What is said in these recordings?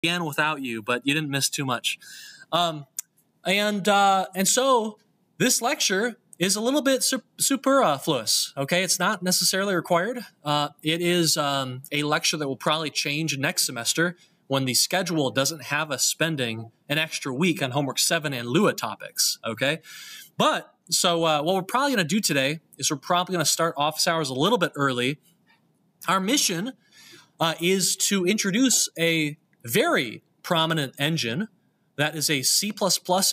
Again without you, but you didn't miss too much. And so this lecture is a little bit superfluous. Okay, it's not necessarily required. It is a lecture that will probably change next semester when the schedule doesn't have us spending an extra week on homework 7 and Lua topics. Okay, but so what we're probably going to do today is we're probably going to start office hours a little bit early. Our mission is to introduce a very prominent engine that is a C++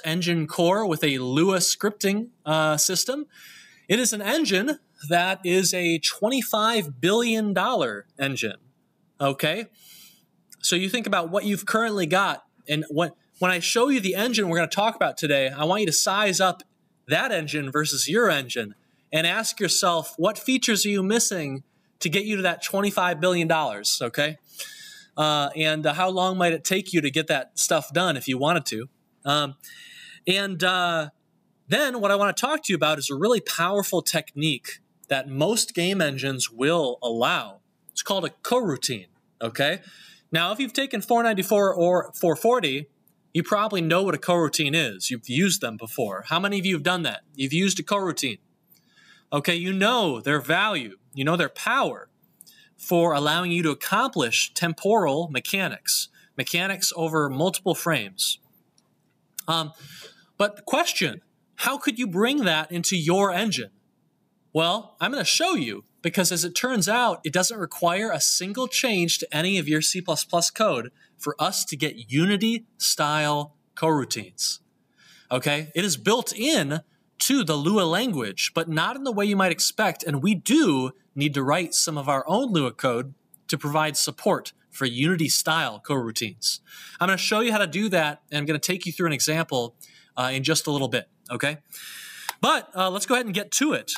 engine core with a Lua scripting system. It is an engine that is a $25 billion engine, okay? So you think about what you've currently got, and when I show you the engine we're going to talk about today, I want you to size up that engine versus your engine and ask yourself, what features are you missing to get you to that $25 billion, okay? And how long might it take you to get that stuff done if you wanted to? Then what I want to talk to you about is a really powerful technique that most game engines will allow. It's called a coroutine, okay? Now, if you've taken 494 or 440, you probably know what a coroutine is. You've used them before. How many of you have done that? You've used a coroutine. Okay, you know their value. You know their power for allowing you to accomplish temporal mechanics over multiple frames. But the question, how could you bring that into your engine? Well, I'm going to show you, because as it turns out, it doesn't require a single change to any of your C++ code for us to get Unity-style coroutines. Okay? It is built in to the Lua language, but not in the way you might expect, and we do need to write some of our own Lua code to provide support for Unity-style coroutines. I'm going to show you how to do that, and I'm going to take you through an example in just a little bit, okay? But let's go ahead and get to it.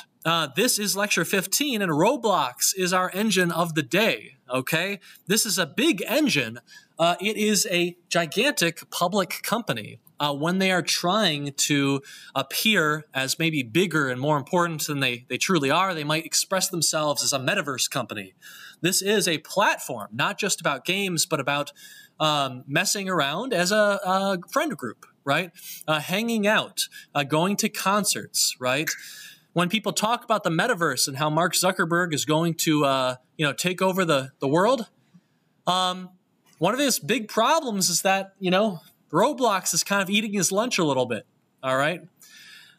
This is lecture 15, and Roblox is our engine of the day, okay? This is a big engine. It is a gigantic public company. When they are trying to appear as maybe bigger and more important than they truly are, they might express themselves as a metaverse company. This is a platform, not just about games, but about messing around as a friend group, right? Hanging out, going to concerts, right? When people talk about the metaverse and how Mark Zuckerberg is going to take over the world, one of his big problems is that, Roblox is kind of eating his lunch a little bit, all right?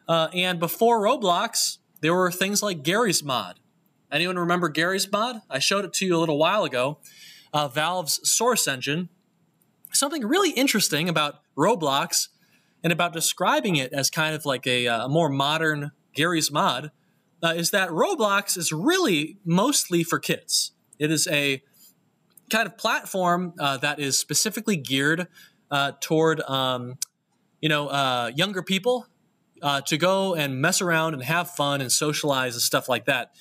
And before Roblox, there were things like Gary's Mod. Anyone remember Gary's Mod? I showed it to you a little while ago. Valve's source engine. Something really interesting about Roblox and about describing it as kind of like a more modern Gary's Mod is that Roblox is really mostly for kids. It is a kind of platform that is specifically geared toward younger people to go and mess around and have fun and socialize and stuff like that.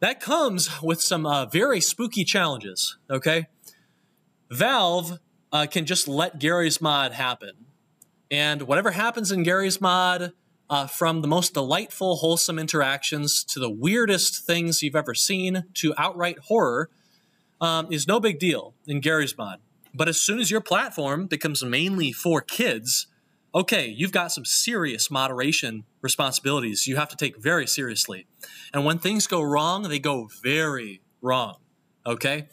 That comes with some very spooky challenges, okay? Valve can just let Gary's Mod happen. And whatever happens in Gary's Mod, from the most delightful, wholesome interactions to the weirdest things you've ever seen to outright horror, is no big deal in Gary's Mod. But as soon as your platform becomes mainly for kids, okay, you've got some serious moderation responsibilities you have to take very seriously. And when things go wrong, they go very wrong, okay?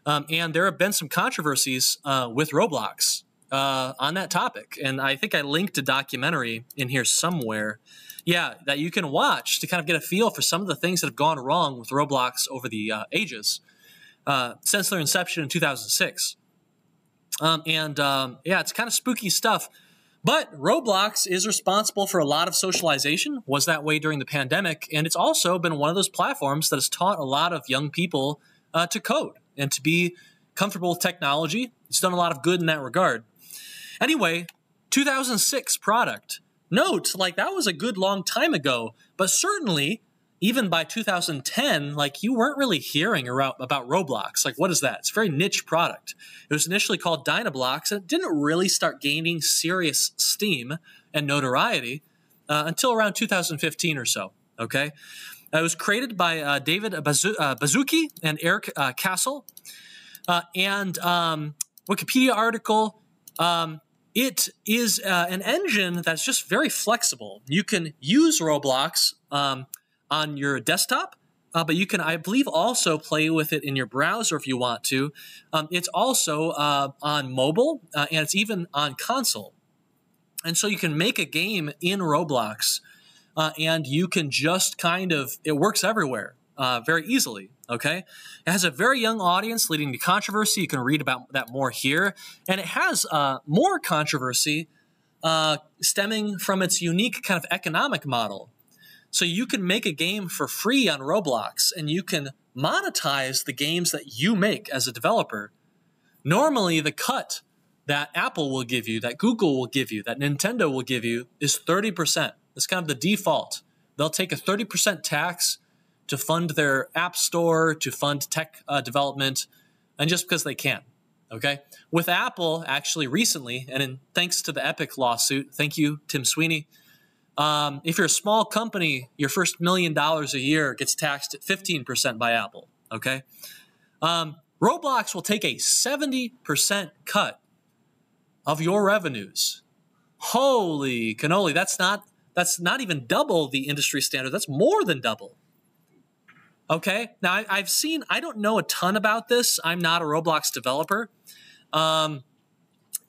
And there have been some controversies with Roblox on that topic. And I think I linked a documentary in here somewhere, that you can watch to kind of get a feel for some of the things that have gone wrong with Roblox over the ages since their inception in 2006. It's kind of spooky stuff. But Roblox is responsible for a lot of socialization, was that way during the pandemic, and it's also been one of those platforms that has taught a lot of young people to code and to be comfortable with technology. It's done a lot of good in that regard. Anyway, 2006 product. Note, that was a good long time ago, but certainly even by 2010, you weren't really hearing about Roblox. What is that? It's a very niche product. It was initially called Dynablocks, and it didn't really start gaining serious steam and notoriety until around 2015 or so, okay? It was created by David Baszucki and Eric Castle, and Wikipedia article. It is an engine that's just very flexible. You can use Roblox on your desktop, but you can, I believe, also play with it in your browser if you want to. It's also on mobile, and it's even on console. And so you can make a game in Roblox, and you can just kind of, it works everywhere very easily. Okay, it has a very young audience, leading to controversy. You can read about that more here. And it has more controversy stemming from its unique kind of economic model. So you can make a game for free on Roblox, and you can monetize the games that you make as a developer. Normally, the cut that Apple will give you, that Google will give you, that Nintendo will give you is 30%. That's kind of the default. They'll take a 30% tax to fund their app store, to fund tech development, and just because they can, okay? With Apple, actually recently, and thanks to the Epic lawsuit, thank you, Tim Sweeney, if you're a small company, your first $1 million a year gets taxed at 15% by Apple, okay? Roblox will take a 70% cut of your revenues. Holy cannoli, that's not even double the industry standard, that's more than double. Okay, now I've seen, I don't know a ton about this. I'm not a Roblox developer. So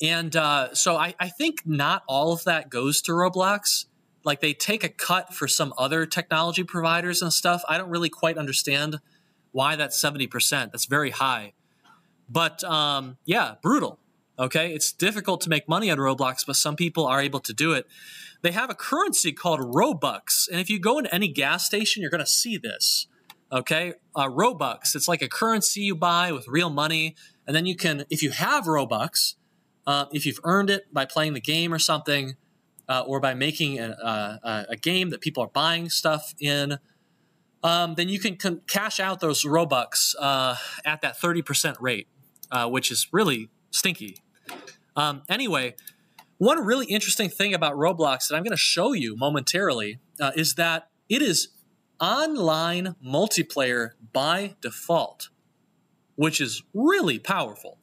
I think not all of that goes to Roblox. Like they take a cut for some other technology providers and stuff. I don't really quite understand why that's 70%. That's very high. But yeah, brutal. Okay, it's difficult to make money on Roblox, but some people are able to do it. They have a currency called Robux. And if you go into any gas station, you're going to see this. Okay, Robux, it's like a currency you buy with real money. And then you can, if you have Robux, if you've earned it by playing the game or something, or by making a game that people are buying stuff in, then you can cash out those Robux at that 30% rate, which is really stinky. Anyway, one really interesting thing about Roblox that I'm going to show you momentarily is that it is online multiplayer by default, which is really powerful.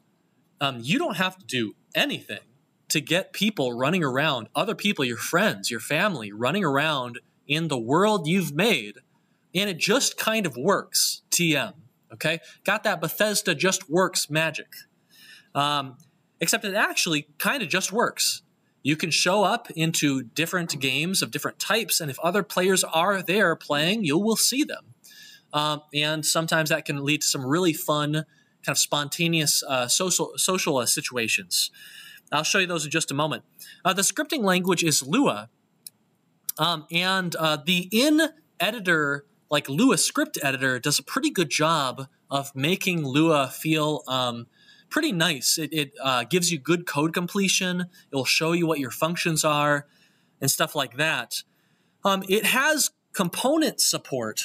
You don't have to do anything to get people running around, other people, your friends, your family, running around in the world you've made, and it just kind of works, TM, okay? Got that Bethesda just works magic. Except it actually kind of just works. You can show up into different games of different types, and if other players are there playing, you will see them. And sometimes that can lead to some really fun, kind of spontaneous social situations. I'll show you those in just a moment. The scripting language is Lua, and the in-editor, like Lua script editor, does a pretty good job of making Lua feel pretty nice. It gives you good code completion. It will show you what your functions are and stuff like that. It has component support,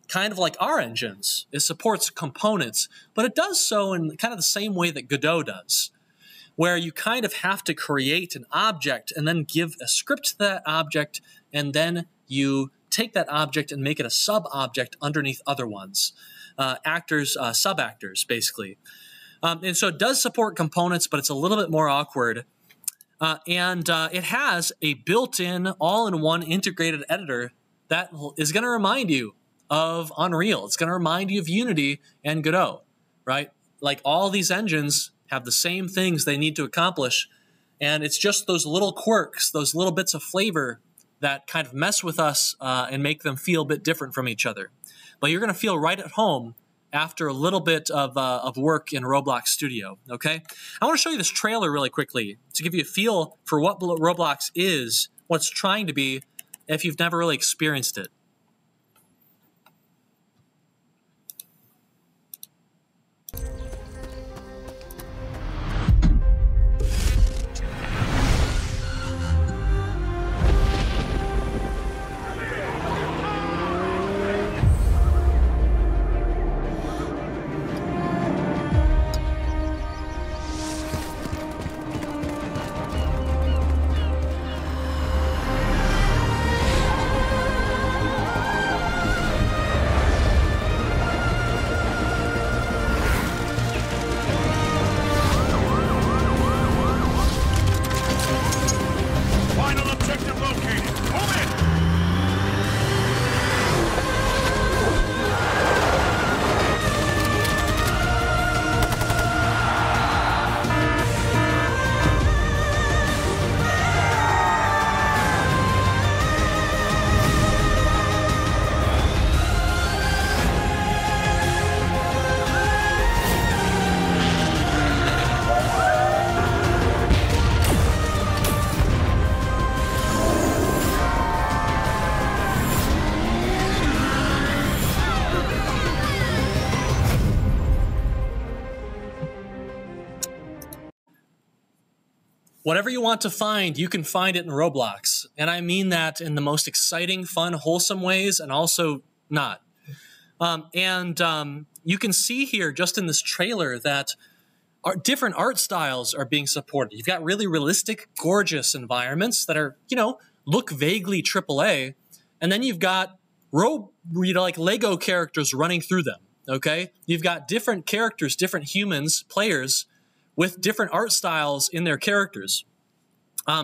kind of like our engines. It supports components, but it does so in kind of the same way that Godot does, where you kind of have to create an object and then give a script to that object, and then you take that object and make it a sub-object underneath other ones. Actors, sub-actors, basically. And so it does support components, but it's a little bit more awkward. It has a built-in, all-in-one integrated editor that is going to remind you of Unreal. It's going to remind you of Unity and Godot, right? Like all these engines have the same things they need to accomplish, and it's just those little quirks, those little bits of flavor that kind of mess with us and make them feel a bit different from each other. But you're going to feel right at home after a little bit of work in Roblox Studio, okay? I want to show you this trailer really quickly to give you a feel for what Roblox is, what it's trying to be, if you've never really experienced it. Whatever you want to find, you can find it in Roblox. And I mean that in the most exciting, fun, wholesome ways, and also not. You can see here just in this trailer that different art styles are being supported. You've got really realistic, gorgeous environments that are, look vaguely AAA. And then you've got like Lego characters running through them, okay? You've got different characters, different humans, players, with different art styles in their characters.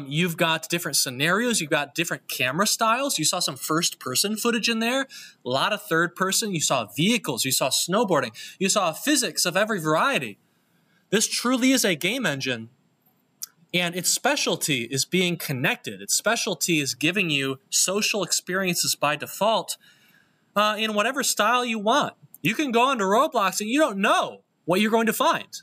You've got different scenarios. You've got different camera styles. You saw some first-person footage in there, a lot of third-person. You saw vehicles. You saw snowboarding. You saw physics of every variety. This truly is a game engine, and its specialty is being connected. Its specialty is giving you social experiences by default in whatever style you want. You can go into Roblox and you don't know what you're going to find.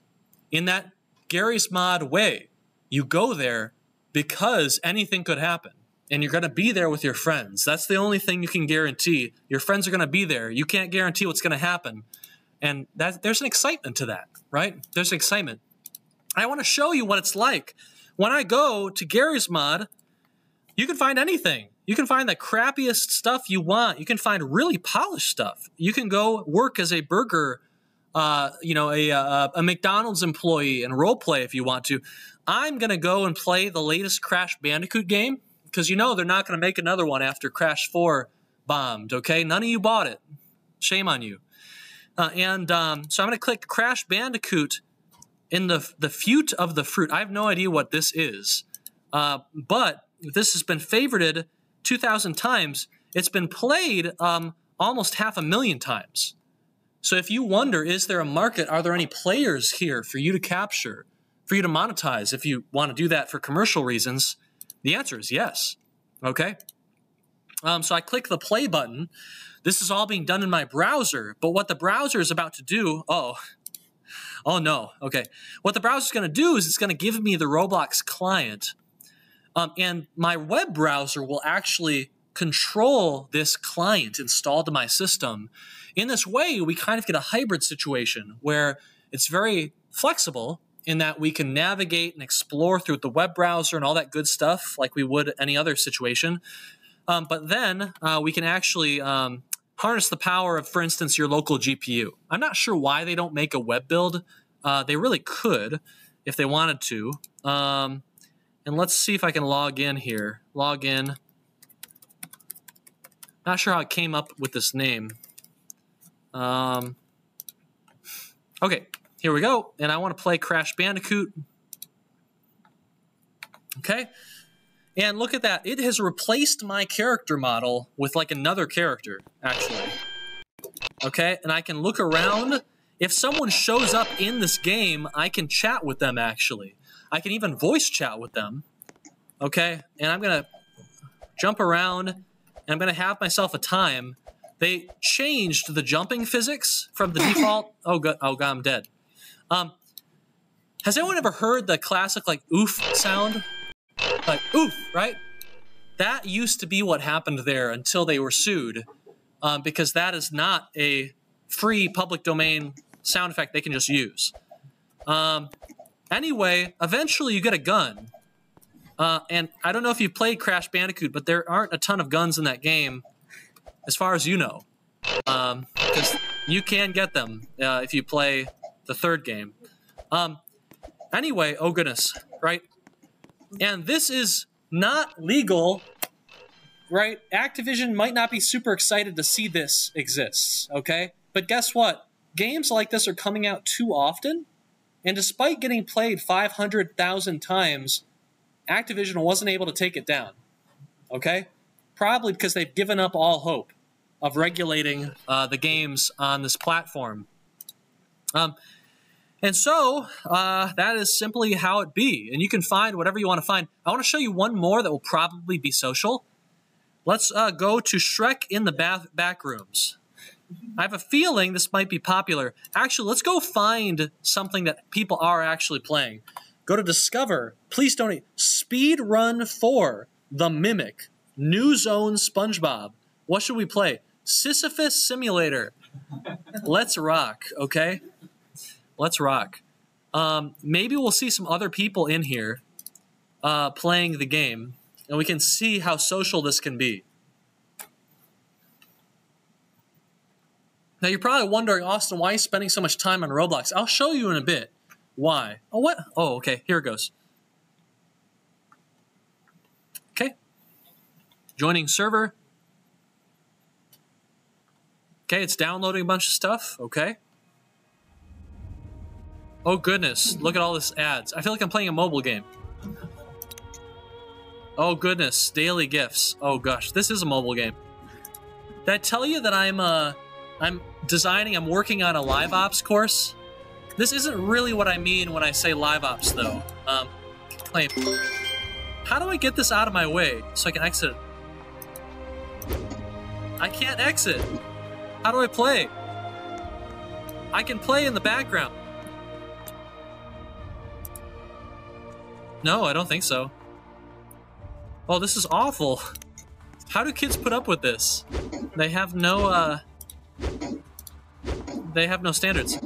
In that Gary's Mod way, you go there because anything could happen, and you're going to be there with your friends. That's the only thing you can guarantee. Your friends are going to be there. You can't guarantee what's going to happen, and there's an excitement to that, right? There's an excitement. I want to show you what it's like. When I go to Gary's Mod, you can find anything. You can find the crappiest stuff you want. You can find really polished stuff. You can go work as a burger a McDonald's employee and role play if you want to. I'm going to go and play the latest Crash Bandicoot game because they're not going to make another one after Crash 4 bombed, okay? None of you bought it. Shame on you. So I'm going to click Crash Bandicoot in the Fute of the Fruit. I have no idea what this is, but this has been favorited 2,000 times. It's been played almost 500,000 times. So if you wonder, is there a market? Are there any players here for you to capture, for you to monetize if you want to do that for commercial reasons? The answer is yes. Okay? So I click the play button. This is all being done in my browser. But what the browser is about to do, oh no. Okay. What the browser is going to do is it's going to give me the Roblox client. And my web browser will actually control this client installed to my system. In this way, we kind of get a hybrid situation where it's very flexible in that we can navigate and explore through the web browser and all that good stuff like we would any other situation. But then we can actually harness the power of, for instance, your local GPU. I'm not sure why they don't make a web build. They really could if they wanted to. And let's see if I can log in here. Log in. Not sure how it came up with this name. Okay, here we go. And I want to play Crash Bandicoot. Okay. And look at that. It has replaced my character model with like another character, actually. Okay, and I can look around. If someone shows up in this game, I can chat with them, actually. I can even voice chat with them. Okay, and I'm going to jump around, and I'm going to have myself a time. They changed the jumping physics from the default. Oh God, I'm dead. Has anyone ever heard the classic like oof sound? Like oof, right? That used to be what happened there until they were sued, because that is not a free public domain sound effect they can just use. Anyway, eventually you get a gun. And I don't know if you've played Crash Bandicoot, but there aren't a ton of guns in that game, as far as you know. Because you can get them if you play the third game. Anyway, oh goodness, right? And this is not legal, right? Activision might not be super excited to see this exists, okay? But guess what? Games like this are coming out too often, and despite getting played 500,000 times, Activision wasn't able to take it down, okay? Probably because they've given up all hope of regulating the games on this platform. And so that is simply how it be. And you can find whatever you want to find. I want to show you one more that will probably be social. Let's go to Shrek in the back rooms. I have a feeling this might be popular. Actually, let's go find something that people are actually playing. Go to Discover. Please donate. Speedrun 4, The Mimic, New Zone SpongeBob. What should we play? Sisyphus Simulator. Let's rock, okay? Let's rock. Maybe we'll see some other people in here. playing the game, and we can see how social this can be. Now you're probably wondering, Austin, why are you spending so much time on Roblox? I'll show you in a bit. Why? Oh, what? Oh, okay, here it goes. Okay. Joining server. Okay, it's downloading a bunch of stuff. Okay. Oh goodness, look at all this ads. I feel like I'm playing a mobile game. Oh goodness, daily gifts. Oh gosh, this is a mobile game. Did I tell you that I'm working on a live ops course? This isn't really what I mean when I say live ops though. Claim. How do I get this out of my way so I can exit? I can't exit. How do I play? I can play in the background. No, I don't think so. Oh, this is awful. How do kids put up with this? They have no, standards.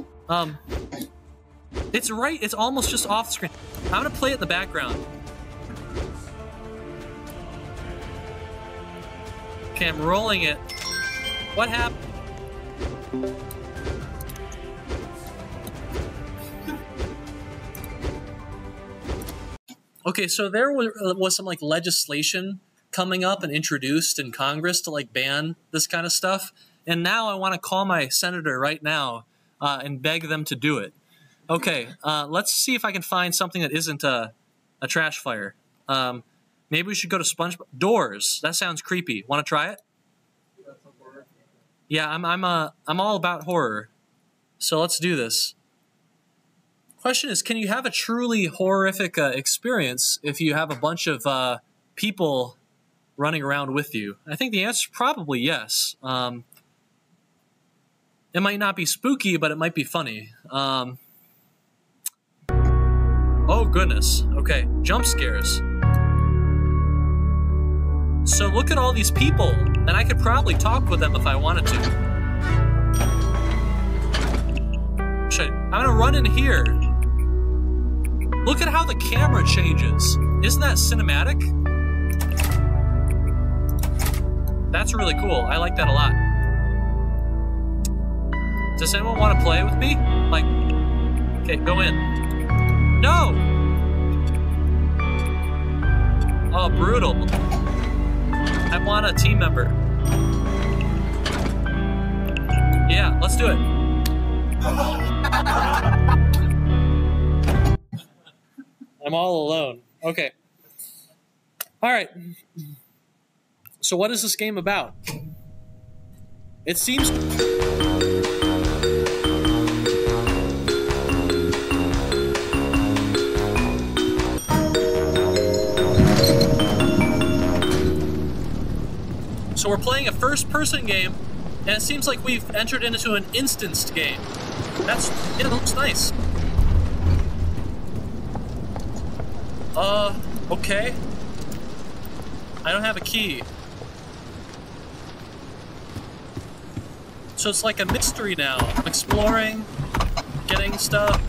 It's right, it's almost just off the screen. I'm gonna play it in the background. Okay, I'm rolling it. What happened? Okay, so there was some like legislation coming up and introduced in Congress to like ban this kind of stuff. And now I want to call my senator right now and beg them to do it. Okay, let's see if I can find something that isn't a trash fire. Maybe we should go to SpongeBob. Doors. That sounds creepy. Want to try it? Yeah, I'm all about horror. So let's do this. Question is, can you have a truly horrific experience if you have a bunch of people running around with you? I think the answer is probably yes. It might not be spooky, but it might be funny. Oh goodness. Okay, jump scares. So look at all these people, and I could probably talk with them if I wanted to. I'm gonna run in here. Look at how the camera changes. Isn't that cinematic? That's really cool. I like that a lot. Does anyone want to play with me? Like, okay, go in. No! Oh, brutal. I want a team member. Yeah, let's do it. I'm all alone. Okay. All right. So what is this game about? It seems... So we're playing a first-person game, and it seems like we've entered into an instanced game. It looks nice. Okay. I don't have a key. So it's like a mystery now. I'm exploring, getting stuff.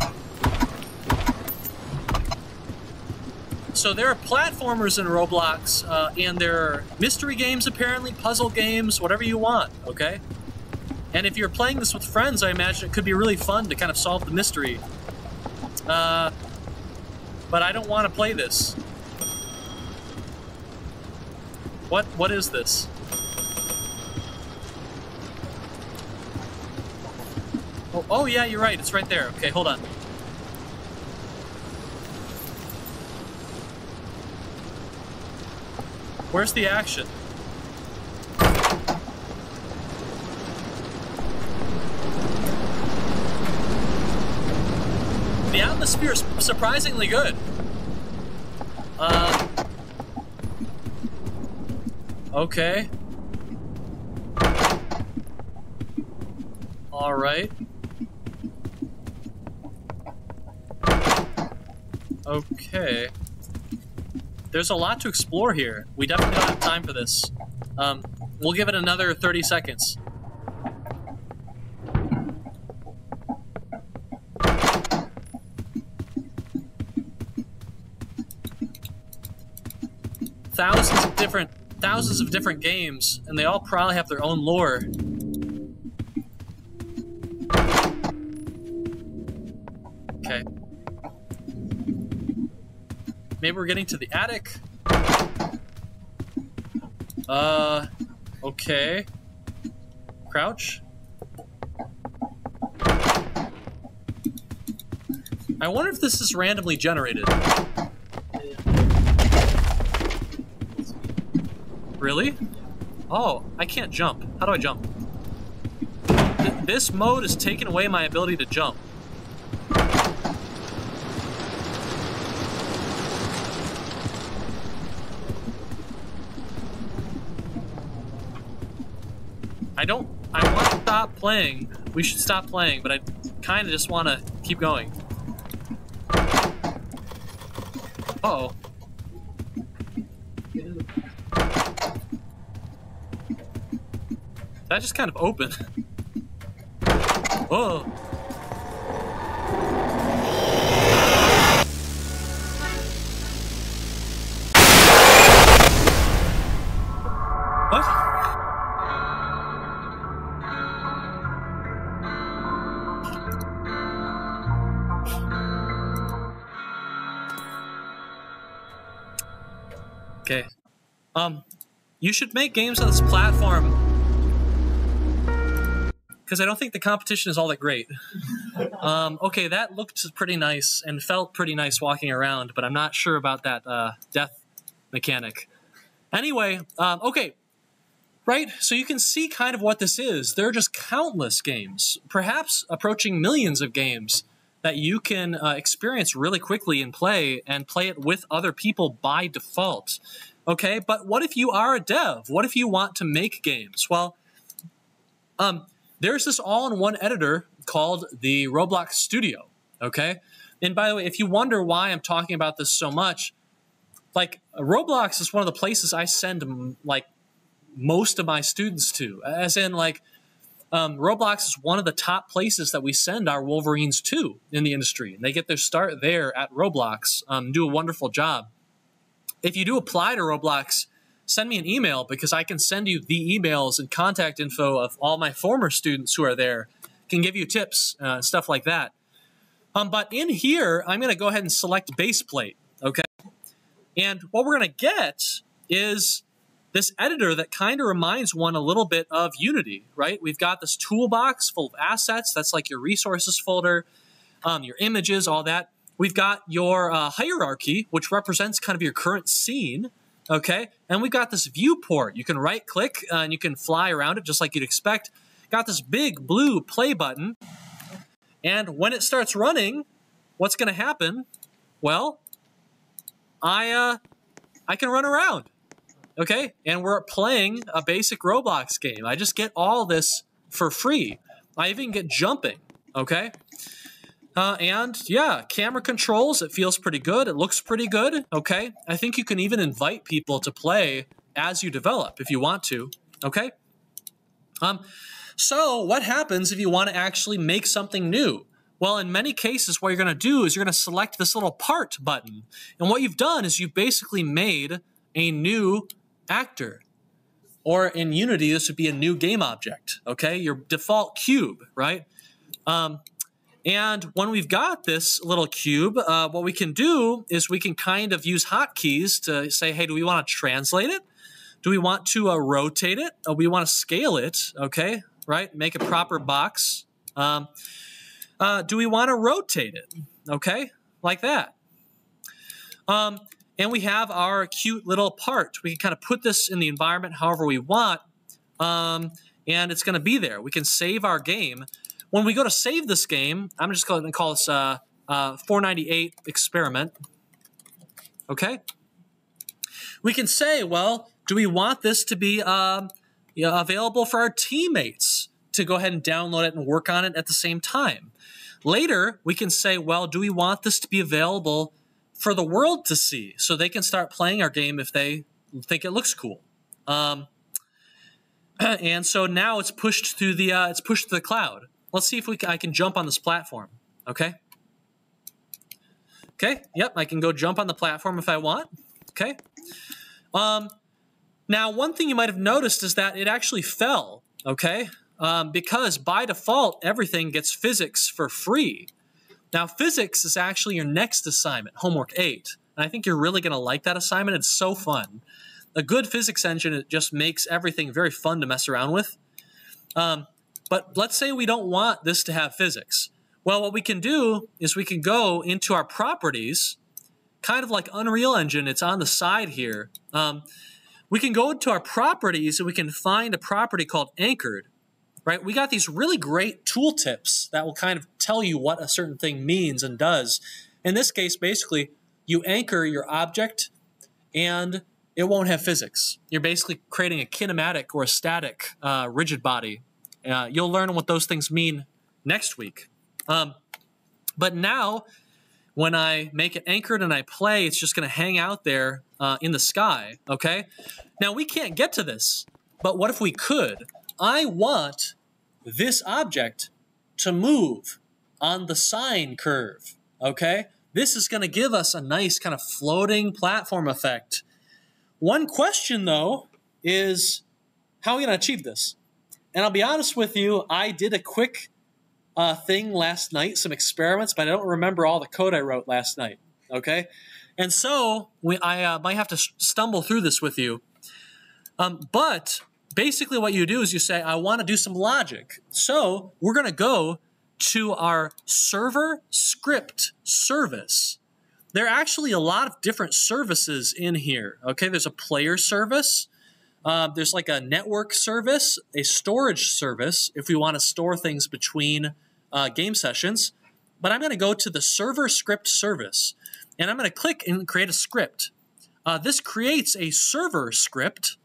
So there are platformers in Roblox, and there are mystery games apparently, puzzle games, whatever you want, okay? And if you're playing this with friends, I imagine it could be really fun to kind of solve the mystery. But I don't want to play this. What is this? Oh yeah, you're right. It's right there. Okay, hold on. Where's the action? The atmosphere is surprisingly good. Okay. All right. Okay. There's a lot to explore here. We definitely don't have time for this. We'll give it another 30 seconds. thousands of different games, and they all probably have their own lore. Okay. Maybe we're getting to the attic. Okay. Crouch. I wonder if this is randomly generated. Really? Oh, I can't jump. How do I jump? This mode has taken away my ability to jump. I want to stop playing. We should stop playing, but I kind of just want to keep going. Uh-oh. That just kind of opened. Oh. What? Okay. You should make games on this platform, because I don't think the competition is all that great. Okay, that looked pretty nice and felt pretty nice walking around, but I'm not sure about that death mechanic. Anyway, okay. Right, so you can see kind of what this is. There are just countless games, perhaps approaching millions of games, that you can experience really quickly and play it with other people by default. Okay, but what if you are a dev? What if you want to make games? Well, there's this all-in-one editor called the Roblox Studio, okay? And by the way, if you wonder why I'm talking about this so much, like, Roblox is one of the places I send, like, most of my students to. As in, like, Roblox is one of the top places that we send our Wolverines to in the industry. And they get their start there at Roblox, do a wonderful job. If you do apply to Roblox, send me an email, because I can send you the emails and contact info of all my former students who are there, can give you tips, stuff like that. But in here, I'm going to go ahead and select base plate, okay? And what we're going to get is this editor that kind of reminds one a little bit of Unity, right? We've got this toolbox full of assets. That's like your resources folder, your images, all that. We've got your hierarchy, which represents kind of your current scene, okay? And we've got this viewport. You can right-click and you can fly around it just like you'd expect. Got this big blue play button. And when it starts running, what's going to happen? Well, I can run around, okay? And we're playing a basic Roblox game. I just get all this for free. I even get jumping, okay? And yeah, camera controls, it feels pretty good. It looks pretty good, okay? I think you can even invite people to play as you develop if you want to, okay? So what happens if you want to actually make something new? Well, in many cases, what you're going to do is you're going to select this little part button. And what you've done is you've basically made a new actor. Or in Unity, this would be a new game object, okay? Your default cube, right? And when we've got this little cube, what we can do is we can kind of use hotkeys to say, hey, do we want to translate it? Do we want to rotate it? Or we want to scale it, okay? Right? Make a proper box. Do we want to rotate it? Okay? Like that. And we have our cute little part. We can kind of put this in the environment however we want, and it's going to be there. We can save our game. When we go to save this game, I'm just going to call this 498 experiment. Okay? We can say, well, do we want this to be available for our teammates to go ahead and download it and work on it at the same time? Later, we can say, well, do we want this to be available for the world to see so they can start playing our game if they think it looks cool? And so now it's pushed to the cloud. Let's see if I can jump on this platform. Okay. Okay. Yep. I can go jump on the platform if I want. Okay. Now, one thing you might have noticed is that it actually fell, okay? Because by default, everything gets physics for free. Now, physics is actually your next assignment, homework 8. And I think you're really going to like that assignment. It's so fun. A good physics engine, it just makes everything very fun to mess around with. But let's say we don't want this to have physics. Well, what we can do is we can go into our properties, kind of like Unreal Engine. It's on the side here. We can go into our properties and we can find a property called anchored. Right? We got these really great tooltips that will kind of tell you what a certain thing means and does. In this case, basically, you anchor your object and it won't have physics. You're basically creating a kinematic or a static rigid body. You'll learn what those things mean next week. But now, when I make it anchored and I play, it's just going to hang out there in the sky, okay? Now, we can't get to this, but what if we could? I want this object to move on the sine curve, okay? This is going to give us a nice kind of floating platform effect. One question, though, is how are we going to achieve this? And I'll be honest with you, I did a quick thing last night, some experiments, but I don't remember all the code I wrote last night, okay? And so I might have to stumble through this with you. But basically what you do is you say, I want to do some logic. So we're going to go to our server script service. There are actually a lot of different services in here. Okay, there's a player service. There's like a network service, a storage service, if we want to store things between game sessions. But I'm going to go to the server script service. And I'm going to click and create a script. This creates a server script.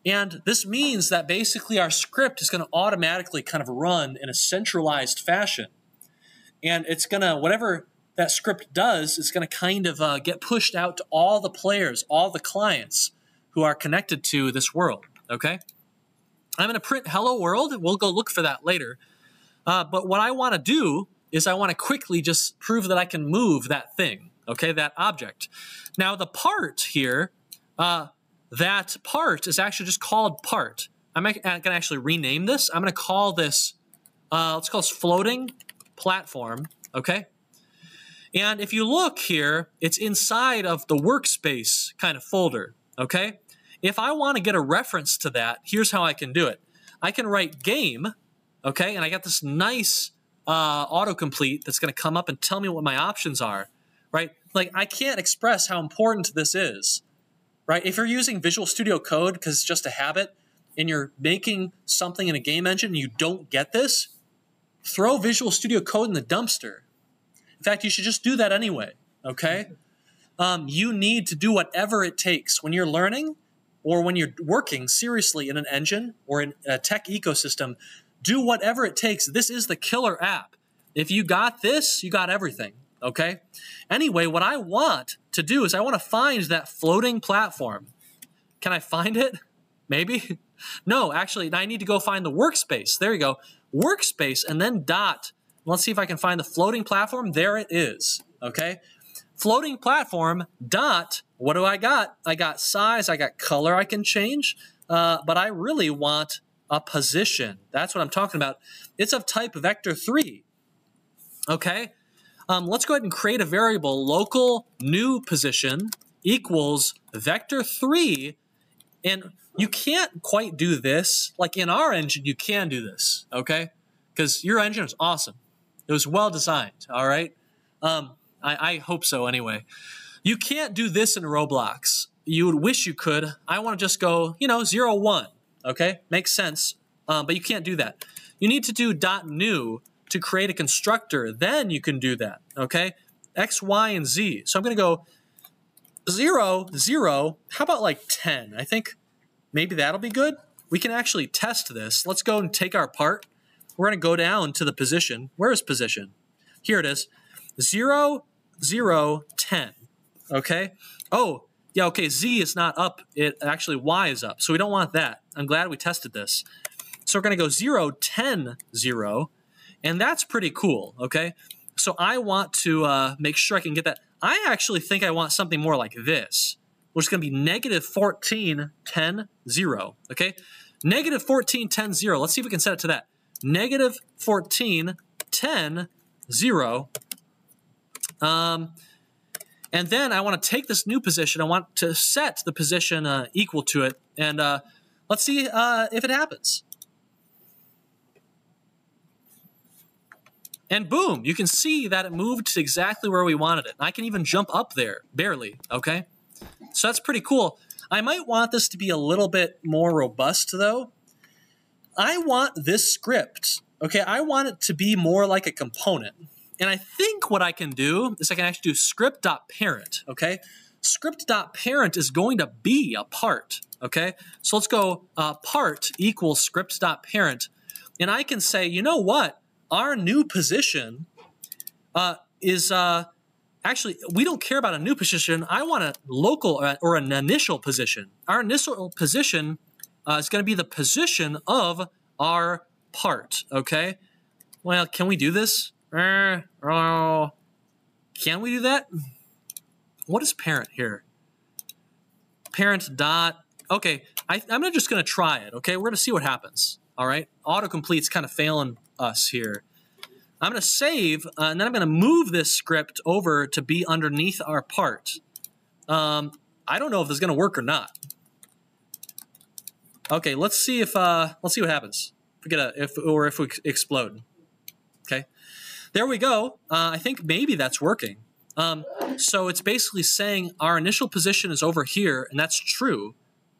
And this means that basically our script is going to automatically kind of run in a centralized fashion. And it's going to, whatever that script does, is going to kind of get pushed out to all the players, all the clients who are connected to this world, okay? I'm going to print hello world. We'll go look for that later. But what I want to do is I want to quickly just prove that I can move that thing, okay, that object. Now, the part here, that part is actually just called part. I'm going to actually rename this. I'm going to call this, let's call this floating platform, okay? And if you look here, it's inside of the workspace kind of folder, okay? If I want to get a reference to that, here's how I can do it. I can write game, okay? And I got this nice autocomplete that's going to come up and tell me what my options are, right? Like, I can't express how important this is. Right? If you're using Visual Studio Code because it's just a habit and you're making something in a game engine and you don't get this, throw Visual Studio Code in the dumpster. In fact, you should just do that anyway, okay? You need to do whatever it takes when you're learning or when you're working seriously in an engine or in a tech ecosystem. Do whatever it takes. This is the killer app. If you got this, you got everything. Okay? Anyway, what I want to do is I want to find that floating platform. Can I find it? Maybe? No, actually, I need to go find the workspace. There you go. Workspace and then dot. Let's see if I can find the floating platform. There it is. Okay? Floating platform dot. What do I got? I got size. I got color I can change. But I really want a position. That's what I'm talking about. It's of type vector3. Okay? Let's go ahead and create a variable local new position equals vector3. And you can't quite do this. Like in our engine, you can do this, okay? Because your engine is awesome. It was well designed, all right? I hope so anyway. You can't do this in Roblox. You would wish you could. I want to just go, 0, 1, okay? Makes sense, but you can't do that. You need to do .new to create a constructor. Then you can do that, okay? X, Y, and Z. So I'm going to go 0, 0. How about like 10? I think maybe that'll be good. We can actually test this. Let's go and take our part. We're going to go down to the position. Where is position? Here it is. 0, 0, 10. Okay? Oh, yeah, okay, Z is not up. Actually, Y is up. So we don't want that. I'm glad we tested this. So we're going to go 0, 10, 0. And that's pretty cool, okay? So I want to make sure I can get that. I actually think I want something more like this, which is going to be negative 14, 10, 0. Okay? Negative 14, 10, 0. Let's see if we can set it to that. Negative 14, 10, 0. And then I want to take this new position. I want to set the position equal to it. And let's see if it happens. And boom, you can see that it moved to exactly where we wanted it. I can even jump up there, barely, okay? So that's pretty cool. I might want this to be a little bit more robust, though. I want this script, okay? I want it to be more like a component. And I think what I can do is I can actually do script.parent, okay? Script.parent is going to be a part, okay? So let's go part equals script.parent. And I can say, you know what? Our new position is actually, we don't care about a new position. I want a local or an initial position. Our initial position is going to be the position of our part, okay? Well, can we do this? Can we do that? What is parent here? Parent dot, okay, I'm just going to try it, okay? We're going to see what happens, all right? Autocomplete's kind of failing us here. I'm going to save, and then I'm going to move this script over to be underneath our part. I don't know if this is going to work or not. Okay, let's see what happens. If we explode. Okay, there we go. I think maybe that's working. So it's basically saying our initial position is over here, and that's true.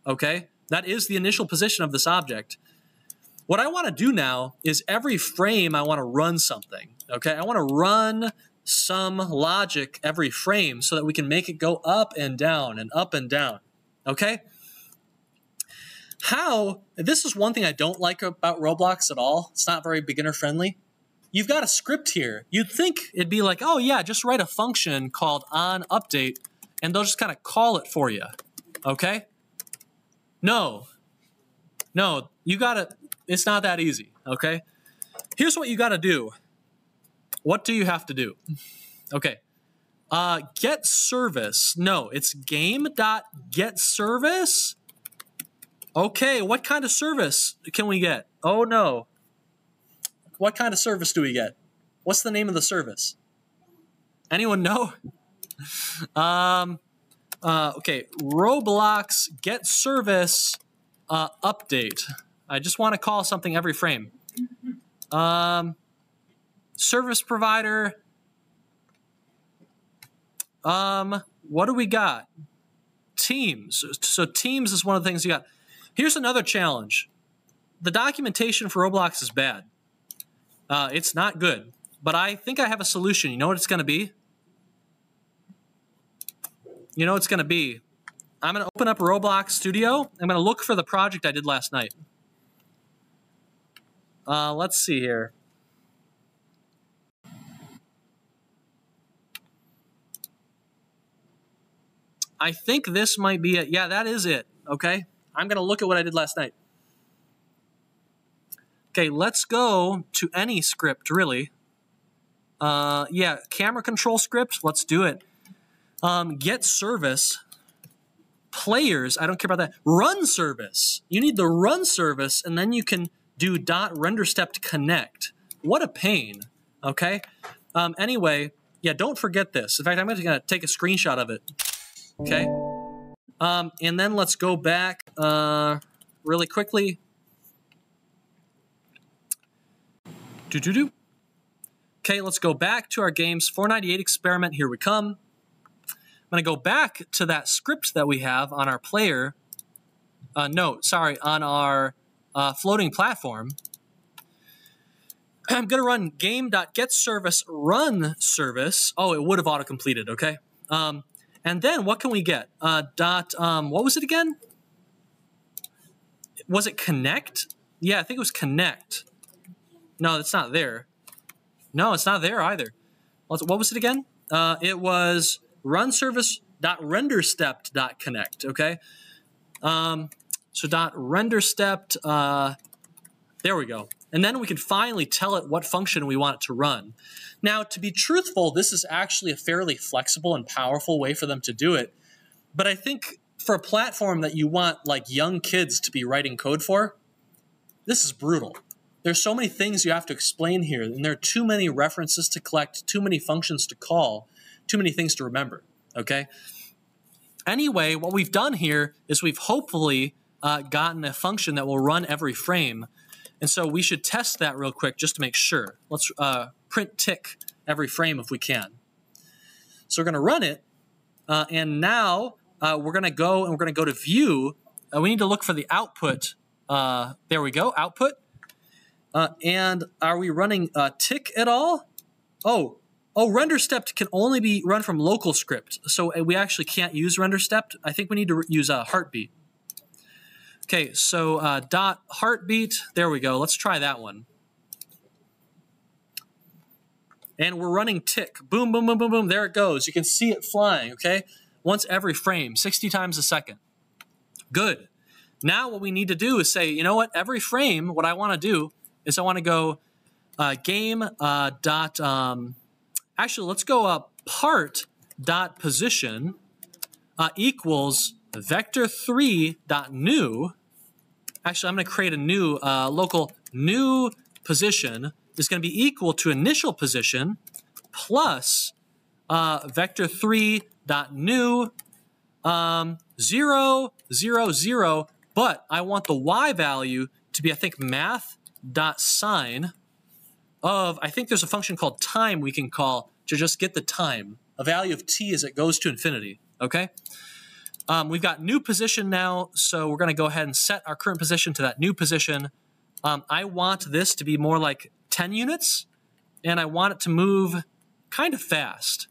Okay, that is the initial position of this object. What I want to do now is every frame I want to run something, okay? I want to run some logic every frame so that we can make it go up and down and up and down, okay? This is one thing I don't like about Roblox at all. It's not very beginner friendly. You've got a script here. You'd think it'd be like, oh yeah, just write a function called onUpdate and they'll just kind of call it for you, okay? No, you gotta, it's not that easy, okay? Here's what you gotta do. What do you have to do? Okay, get service. No, it's game.getService. Okay, what kind of service can we get? Oh no. What kind of service do we get? What's the name of the service? Anyone know? Okay, Roblox get service update. I just want to call something every frame. Service provider. What do we got? Teams. So Teams is one of the things you got. Here's another challenge. The documentation for Roblox is bad. It's not good. But I think I have a solution. You know what it's going to be? You know what it's going to be? I'm going to open up Roblox Studio. I'm going to look for the project I did last night. Let's see here. I think this might be it. Yeah, that is it. Okay. I'm going to look at what I did last night. Okay, let's go to any script, really. Yeah, camera control script. Let's do it. Get service. Players. I don't care about that. Run service. You need the run service, and then you can do .renderStep.connect. What a pain. Okay. Anyway, yeah, don't forget this. In fact, I'm going to take a screenshot of it. Okay. And then let's go back really quickly. Okay, let's go back to our game's 498 experiment. Here we come. I'm going to go back to that script that we have on our player. On our floating platform. I'm going to run game.getService run service. Oh, it would have auto-completed, okay? And then what can we get? What was it again? Was it connect? Yeah, I think it was connect. No, it's not there. No, it's not there either. What was it again? It was run service.renderStep.connect, okay? So .renderStep, there we go. And then we can finally tell it what function we want it to run. Now, to be truthful, this is actually a fairly flexible and powerful way for them to do it. But I think for a platform that you want like young kids to be writing code for, this is brutal. There's so many things you have to explain here, and there are too many references to collect, too many functions to call, too many things to remember, okay? Anyway, what we've done here is we've hopefully gotten a function that will run every frame. And so we should test that real quick just to make sure. Let's print tick every frame if we can. So we're going to run it. And now we're going to go and we're going to go to view. We need to look for the output. There we go, output. And are we running tick at all? Oh, render stepped can only be run from local script. So we actually can't use render stepped. I think we need to use a heartbeat. Okay, so dot heartbeat. There we go. Let's try that one. And we're running tick. Boom, boom, boom, boom, boom. There it goes. You can see it flying, okay? Once every frame, 60 times a second. Good. Now what we need to do is say, you know what? Every frame, what I want to do is I want to go game dot, actually, let's go part dot position equals vector3 dot new. Actually, I'm going to create a new local new position is going to be equal to initial position plus vector3 dot new 0, 0, 0. But I want the y value to be, I think, math dot sign of, I think there's a function called time we can call to just get the time, a value of t as it goes to infinity, okay? We've got new position now, so we're going to go ahead and set our current position to that new position. I want this to be more like 10 units, and I want it to move kind of fast.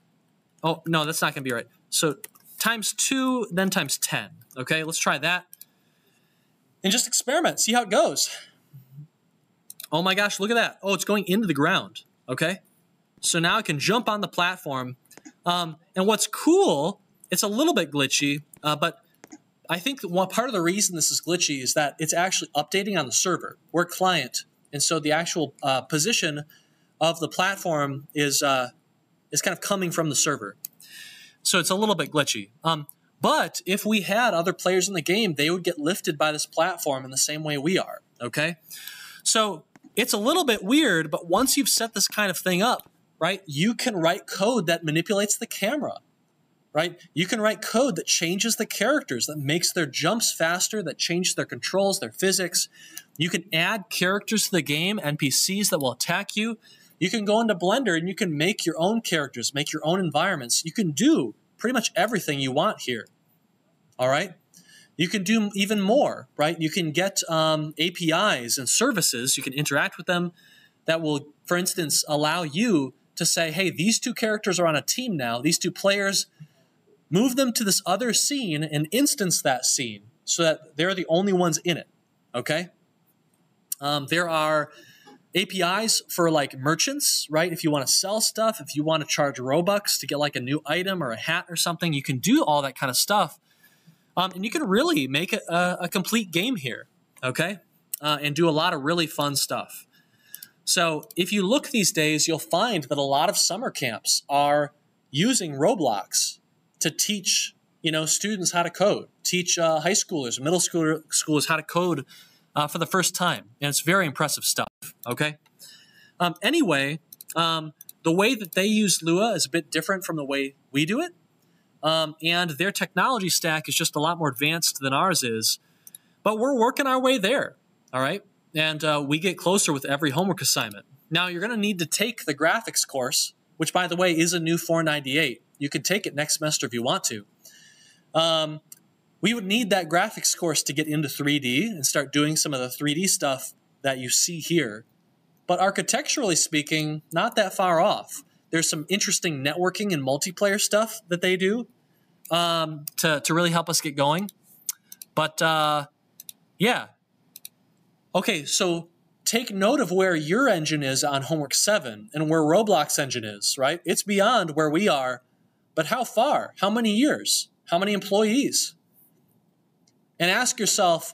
Oh, no, that's not going to be right. So times 2, then times 10, okay? Let's try that. And just experiment, see how it goes. Oh my gosh, look at that. Oh, it's going into the ground, okay? So now I can jump on the platform. And what's cool, it's a little bit glitchy, but I think that one part of the reason this is glitchy is that it's actually updating on the server. We're client, and so the actual position of the platform is kind of coming from the server. So it's a little bit glitchy. But if we had other players in the game, they would get lifted by this platform in the same way we are, okay? So it's a little bit weird, but once you've set this kind of thing up, right, you can write code that manipulates the camera, right? You can write code that changes the characters, that makes their jumps faster, that changes their controls, their physics. You can add characters to the game, NPCs that will attack you. You can go into Blender and you can make your own characters, make your own environments. You can do pretty much everything you want here, all right? You can do even more, right? You can get APIs and services. You can interact with them that will, for instance, allow you to say, hey, these two characters are on a team now. These two players, move them to this other scene and instance that scene so that they're the only ones in it, okay? There are APIs for like merchants, right? If you want to sell stuff, if you want to charge Robux to get like a new item or a hat or something, you can do all that kind of stuff. And you can really make a complete game here, okay? And do a lot of really fun stuff. So if you look these days, you'll find that a lot of summer camps are using Roblox to teach, you know, students how to code, teach high schoolers, middle schoolers how to code for the first time. And it's very impressive stuff, okay? Anyway, the way that they use Lua is a bit different from the way we do it. And their technology stack is just a lot more advanced than ours is. But we're working our way there, all right? And we get closer with every homework assignment. Now, you're going to need to take the graphics course, which, by the way, is a new 498. You can take it next semester if you want to. We would need that graphics course to get into 3D and start doing some of the 3D stuff that you see here. But architecturally speaking, not that far off. There's some interesting networking and multiplayer stuff that they do to really help us get going. But, yeah. Okay, so take note of where your engine is on homework 7 and where Roblox engine is, right? It's beyond where we are, but how far? How many years? How many employees? And ask yourself,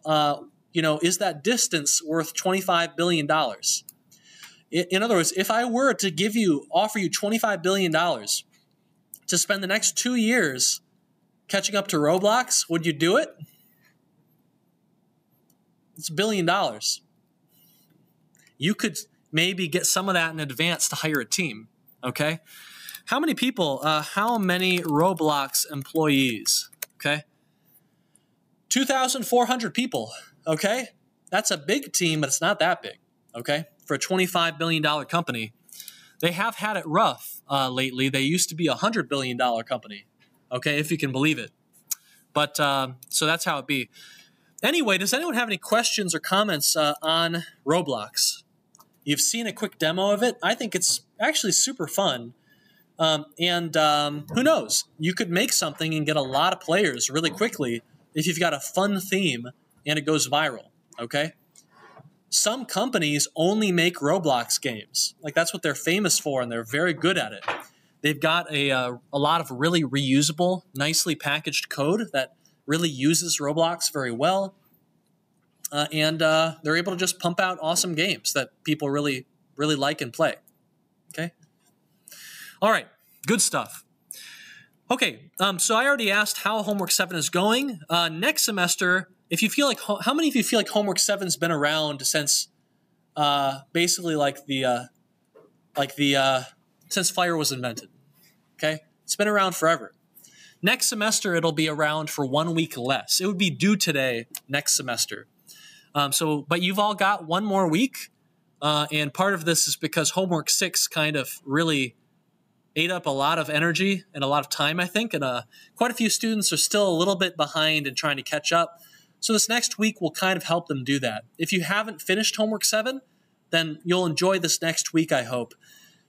you know, is that distance worth $25 billion? In other words, if I were to offer you $25 billion to spend the next 2 years catching up to Roblox, would you do it? It's $1 billion. You could maybe get some of that in advance to hire a team, okay? How many people, how many Roblox employees, okay? 2,400 people, okay? That's a big team, but it's not that big, okay? For a $25 billion company. They have had it rough lately. They used to be a $100 billion company, okay, if you can believe it. But, so that's how it be. Anyway, does anyone have any questions or comments on Roblox? You've seen a quick demo of it. I think it's actually super fun. Who knows? You could make something and get a lot of players really quickly if you've got a fun theme and it goes viral, okay? Some companies only make Roblox games. Like, that's what they're famous for, and they're very good at it. They've got a lot of really reusable, nicely packaged code that really uses Roblox very well. They're able to just pump out awesome games that people really, really like and play. Okay? All right. Good stuff. Okay. So I already asked how Homework 7 is going. Next semester, if you feel like, how many of you feel like Homework 7's been around since basically since fire was invented? Okay? It's been around forever. Next semester, it'll be around for 1 week less. It would be due today next semester. But you've all got 1 more week, and part of this is because Homework 6 kind of really ate up a lot of energy and a lot of time, I think, and quite a few students are still a little bit behind and trying to catch up. So this next week will kind of help them do that. If you haven't finished Homework 7, then you'll enjoy this next week, I hope.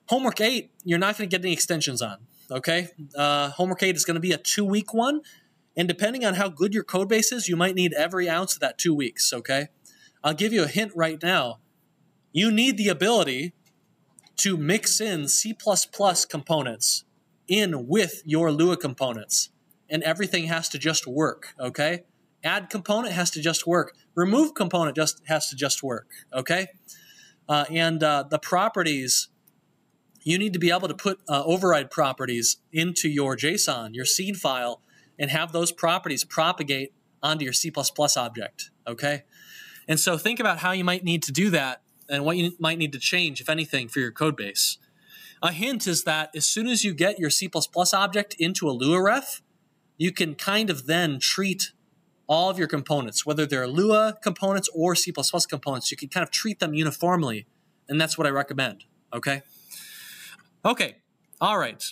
Homework 8, you're not going to get any extensions on, okay? Homework 8 is going to be a 2-week one, and depending on how good your code base is, you might need every ounce of that 2 weeks, okay? I'll give you a hint right now. You need the ability to mix in C++ components in with your Lua components, and everything has to just work, okay? Add component has to just work. Remove component has to just work, okay? The properties, you need to be able to put override properties into your JSON, your seed file, and have those properties propagate onto your C++ object, okay? And so think about how you might need to do that and what you might need to change, if anything, for your code base. A hint is that as soon as you get your C++ object into a Lua ref, you can kind of then treat all of your components, whether they're Lua components or C++ components, you can kind of treat them uniformly, and that's what I recommend, okay? Okay, all right.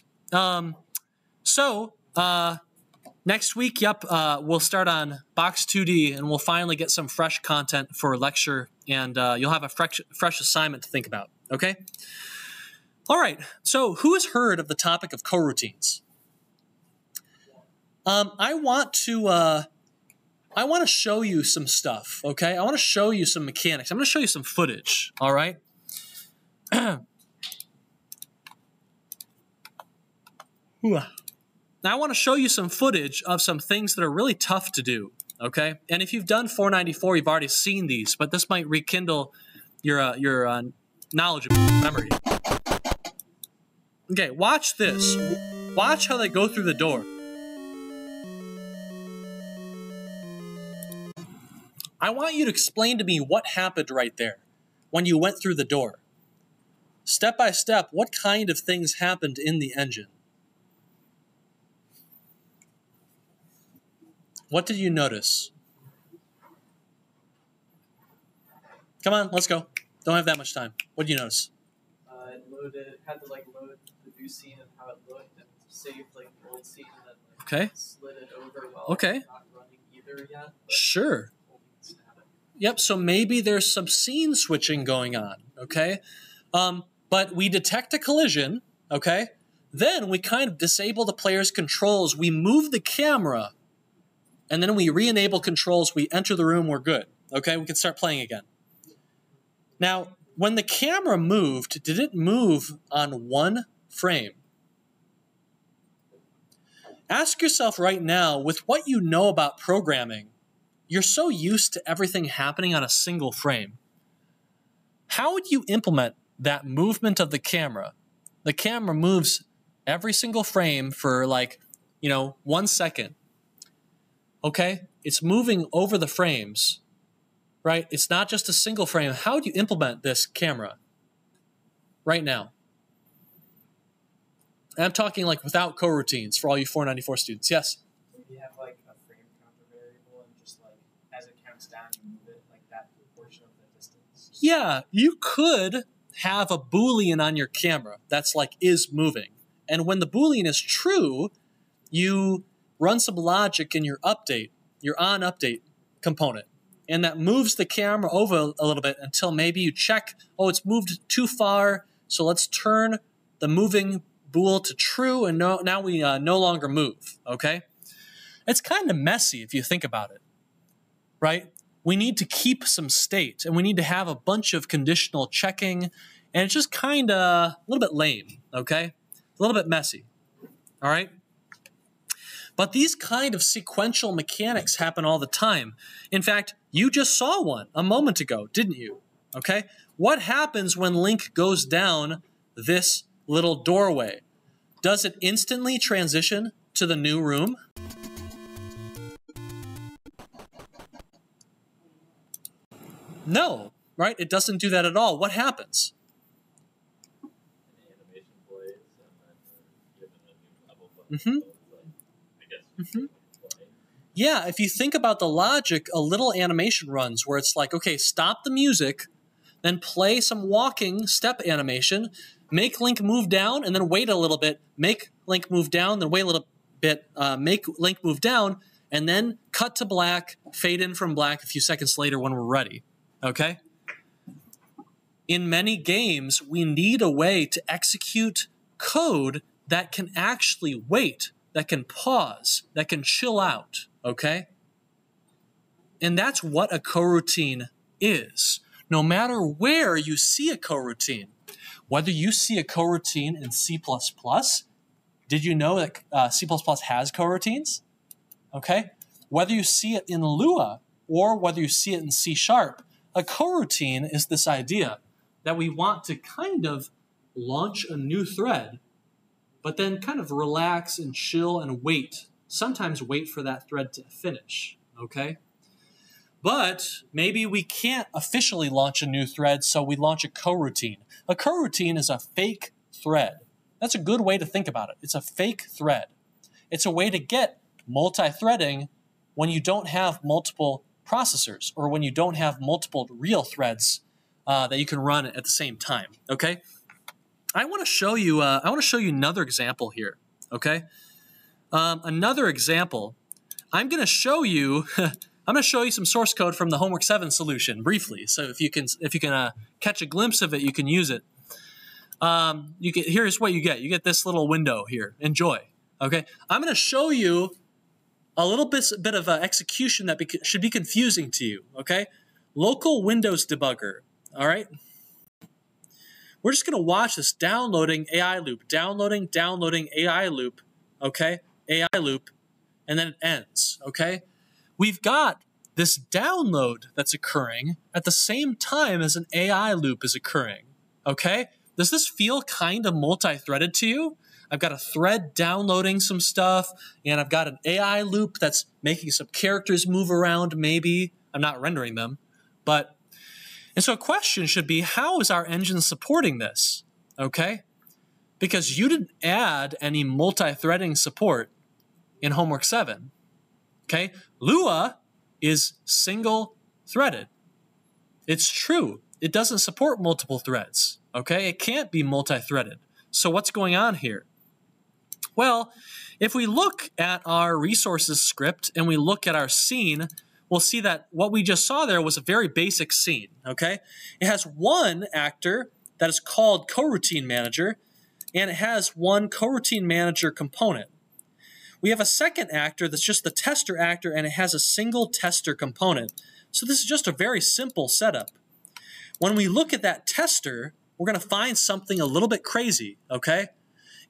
Next week, we'll start on Box 2D, and we'll finally get some fresh content for a lecture, and you'll have a fresh assignment to think about, okay? All right, so who has heard of the topic of coroutines? I want to show you some stuff, okay? I want to show you some mechanics. I'm going to show you some footage, all right? Now, I want to show you some footage of some things that are really tough to do, okay? And if you've done 494, you've already seen these, but this might rekindle your knowledge of memory. Okay, watch this. Watch how they go through the door. I want you to explain to me what happened right there when you went through the door. Step by step, what kind of things happened in the engine? What did you notice? Come on, let's go. Don't have that much time. What did you notice? It had to load the new scene and how it looked and saved the old scene and then okay. Slid it over while okay. it's not running either yet. Sure. Yep, so maybe there's some scene switching going on, okay? But we detect a collision, okay? Then we kind of disable the player's controls. We move the camera, and then we re-enable controls. We enter the room, we're good, okay? We can start playing again. Now, when the camera moved, did it move on one frame? Ask yourself right now, with what you know about programming, you're so used to everything happening on a single frame. How would you implement that movement of the camera? The camera moves every single frame for 1 second. okay? It's moving over the frames, right? It's not just a single frame. How do you implement this camera right now? And I'm talking like without coroutines for all you 494 students. Yes? You have like a frame counter variable and just like as it counts down, you move it like that portion of the distance. Yeah, you could have a Boolean on your camera that's like is moving. And when the Boolean is true, you run some logic in your update, your on update component. And that moves the camera over a little bit until maybe you check, oh, it's moved too far, so let's turn the moving bool to true, and now we no longer move, okay? It's kind of messy if you think about it, right? We need to keep some state, and we need to have a bunch of conditional checking, and it's just kind of a little bit lame, okay? A little bit messy, all right? But these kind of sequential mechanics happen all the time. In fact, you just saw one a moment ago, didn't you? Okay? What happens when Link goes down this little doorway? Does it instantly transition to the new room? No, right? It doesn't do that at all. What happens? An animation plays, and then you're given a new level. Mm-hmm. I guess. Mm-hmm. Yeah, if you think about the logic, a little animation runs where it's like, okay, stop the music, then play some walking step animation, make Link move down, and then wait a little bit, make Link move down, then wait a little bit, make Link move down, and then cut to black, fade in from black a few seconds later when we're ready, okay? In many games, we need a way to execute code that can actually wait, that can pause, that can chill out, okay? And that's what a coroutine is. No matter where you see a coroutine, whether you see a coroutine in C++, did you know that C++ has coroutines? Okay? Whether you see it in Lua or whether you see it in C#, a coroutine is this idea that we want to kind of launch a new thread, but then kind of relax and chill and wait. Sometimes wait for that thread to finish, okay? But maybe we can't officially launch a new thread, so we launch a coroutine. A coroutine is a fake thread. That's a good way to think about it. It's a fake thread. It's a way to get multi-threading when you don't have multiple processors or when you don't have multiple real threads that you can run at the same time, okay? I want to show you another example here, okay? Another example. I'm going to show you some source code from the Homework 7 solution briefly. So if you can catch a glimpse of it, you can use it. Here's what you get. You get this little window here. Enjoy. Okay. I'm going to show you a little bit of execution that should be confusing to you. Okay. Local Windows debugger. All right. We're just going to watch this downloading AI loop, downloading AI loop. Okay. AI loop, and then it ends. Okay. We've got this download that's occurring at the same time as an AI loop is occurring, okay? Does this feel kind of multi-threaded to you? I've got a thread downloading some stuff, and I've got an AI loop that's making some characters move around maybe. I'm not rendering them, but... And so a question should be, how is our engine supporting this, okay? Because you didn't add any multi-threading support in Homework 7. Okay, Lua is single-threaded. It's true. It doesn't support multiple threads. Okay, it can't be multi-threaded. So what's going on here? Well, if we look at our resources script and we look at our scene, we'll see that what we just saw there was a very basic scene. Okay, it has one actor that is called coroutine manager, and it has one coroutine manager component. We have a second actor that's just the tester actor, and it has a single tester component. So this is just a very simple setup. When we look at that tester, we're going to find something a little bit crazy, okay?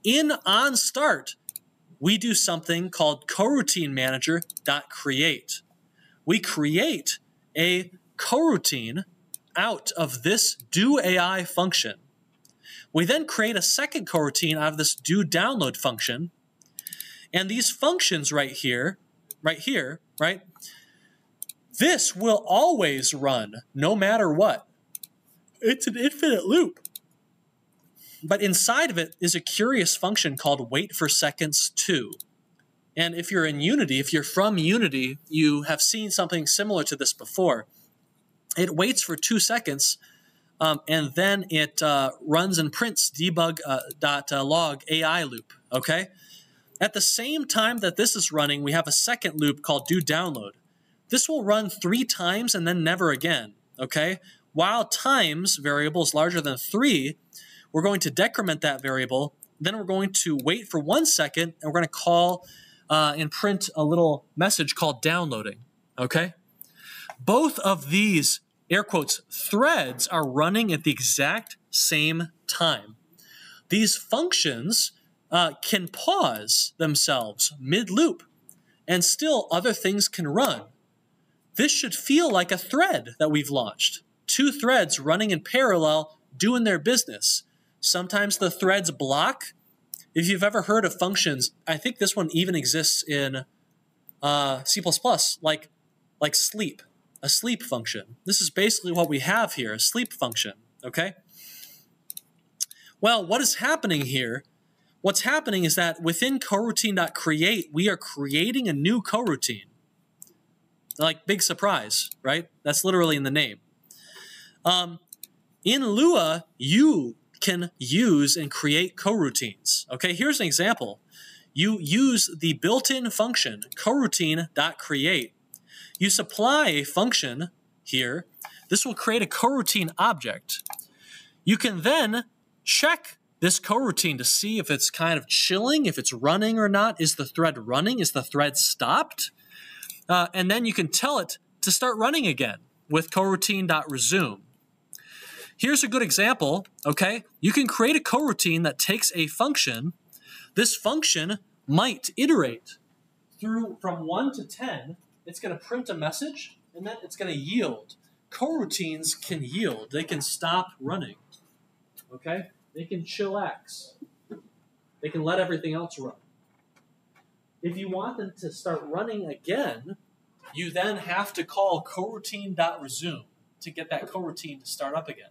In onStart, we do something called coroutine manager.create. We create a coroutine out of this doAI function. We then create a second coroutine out of this doDownload function. And these functions right here right here, right? This will always run no matter what. It's an infinite loop. But inside of it is a curious function called wait for seconds 2. And if you're in Unity, if you're from Unity, you have seen something similar to this before. It waits for 2 seconds, and then it runs and prints debug.log AI loop, okay? At the same time that this is running, we have a second loop called do download. This will run 3 times and then never again, okay? While times variable is larger than 3, we're going to decrement that variable. Then we're going to wait for 1 second, and we're going to call and print a little message called downloading, okay? Both of these, air quotes, threads are running at the exact same time. These functions can pause themselves mid-loop, and still other things can run. This should feel like a thread that we've launched. 2 threads running in parallel, doing their business. Sometimes the threads block. If you've ever heard of functions, I think this one even exists in C++, like sleep, a sleep function. This is basically what we have here, a sleep function, okay? Well, what is happening here? What's happening is that within coroutine.create, we are creating a new coroutine. Like, big surprise, right? That's literally in the name. In Lua, you can use and create coroutines. Okay, here's an example. You use the built-in function coroutine.create. You supply a function here. This will create a coroutine object. You can then check this coroutine to see if it's kind of chilling, if it's running or not. Is the thread running? Is the thread stopped? And then you can tell it to start running again with coroutine.resume. Here's a good example, okay? You can create a coroutine that takes a function. This function might iterate through from 1 to 10. It's going to print a message, and then it's going to yield. Coroutines can yield. They can stop running, okay? They can chillax. They can let everything else run. If you want them to start running again, you then have to call coroutine.resume to get that coroutine to start up again.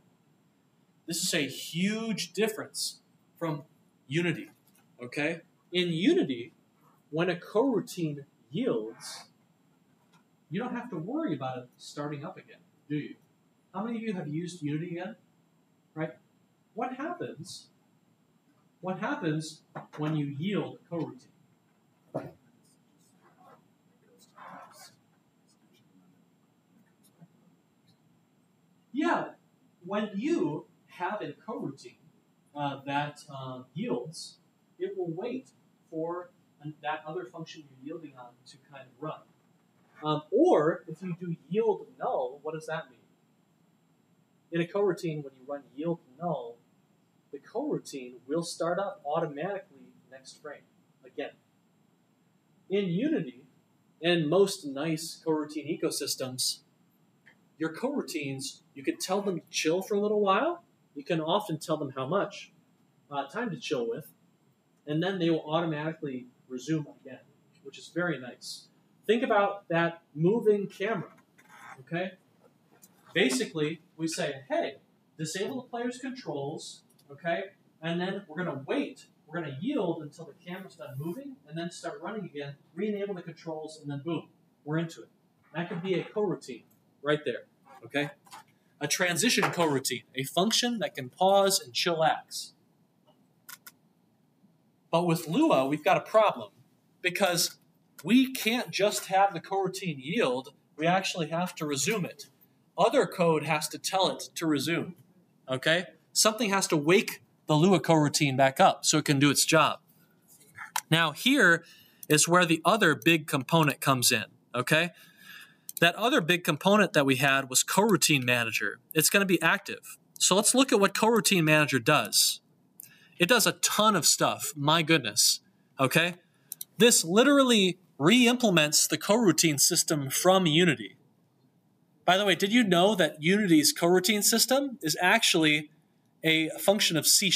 This is a huge difference from Unity, okay? In Unity, when a coroutine yields, you don't have to worry about it starting up again, do you? How many of you have used Unity again? Right? What happens when you yield a coroutine? Yeah, when you have a coroutine that yields, it will wait for that other function you're yielding on to kind of run. Or if you do yield null, what does that mean? In a coroutine, when you run yield null, the coroutine will start up automatically next frame again. In Unity, and most nice coroutine ecosystems, your coroutines, you can tell them to chill for a little while. You can often tell them how much time to chill with, and then they will automatically resume again, which is very nice. Think about that moving camera, okay? Basically, we say, hey, disable the player's controls, okay? And then we're going to wait. We're going to yield until the camera's done moving, and then start running again, re-enable the controls, and then boom, we're into it. That could be a coroutine right there, okay? A transition coroutine, a function that can pause and chillax. But with Lua, we've got a problem because we can't just have the coroutine yield. We actually have to resume it. Other code has to tell it to resume, okay? Something has to wake the Lua coroutine back up so it can do its job. Now here is where the other big component comes in, okay? That other big component that we had was Coroutine Manager. It's going to be active. So let's look at what Coroutine Manager does. It does a ton of stuff, my goodness, okay? This literally re-implements the coroutine system from Unity. By the way, did you know that Unity's coroutine system is actually a function of C#?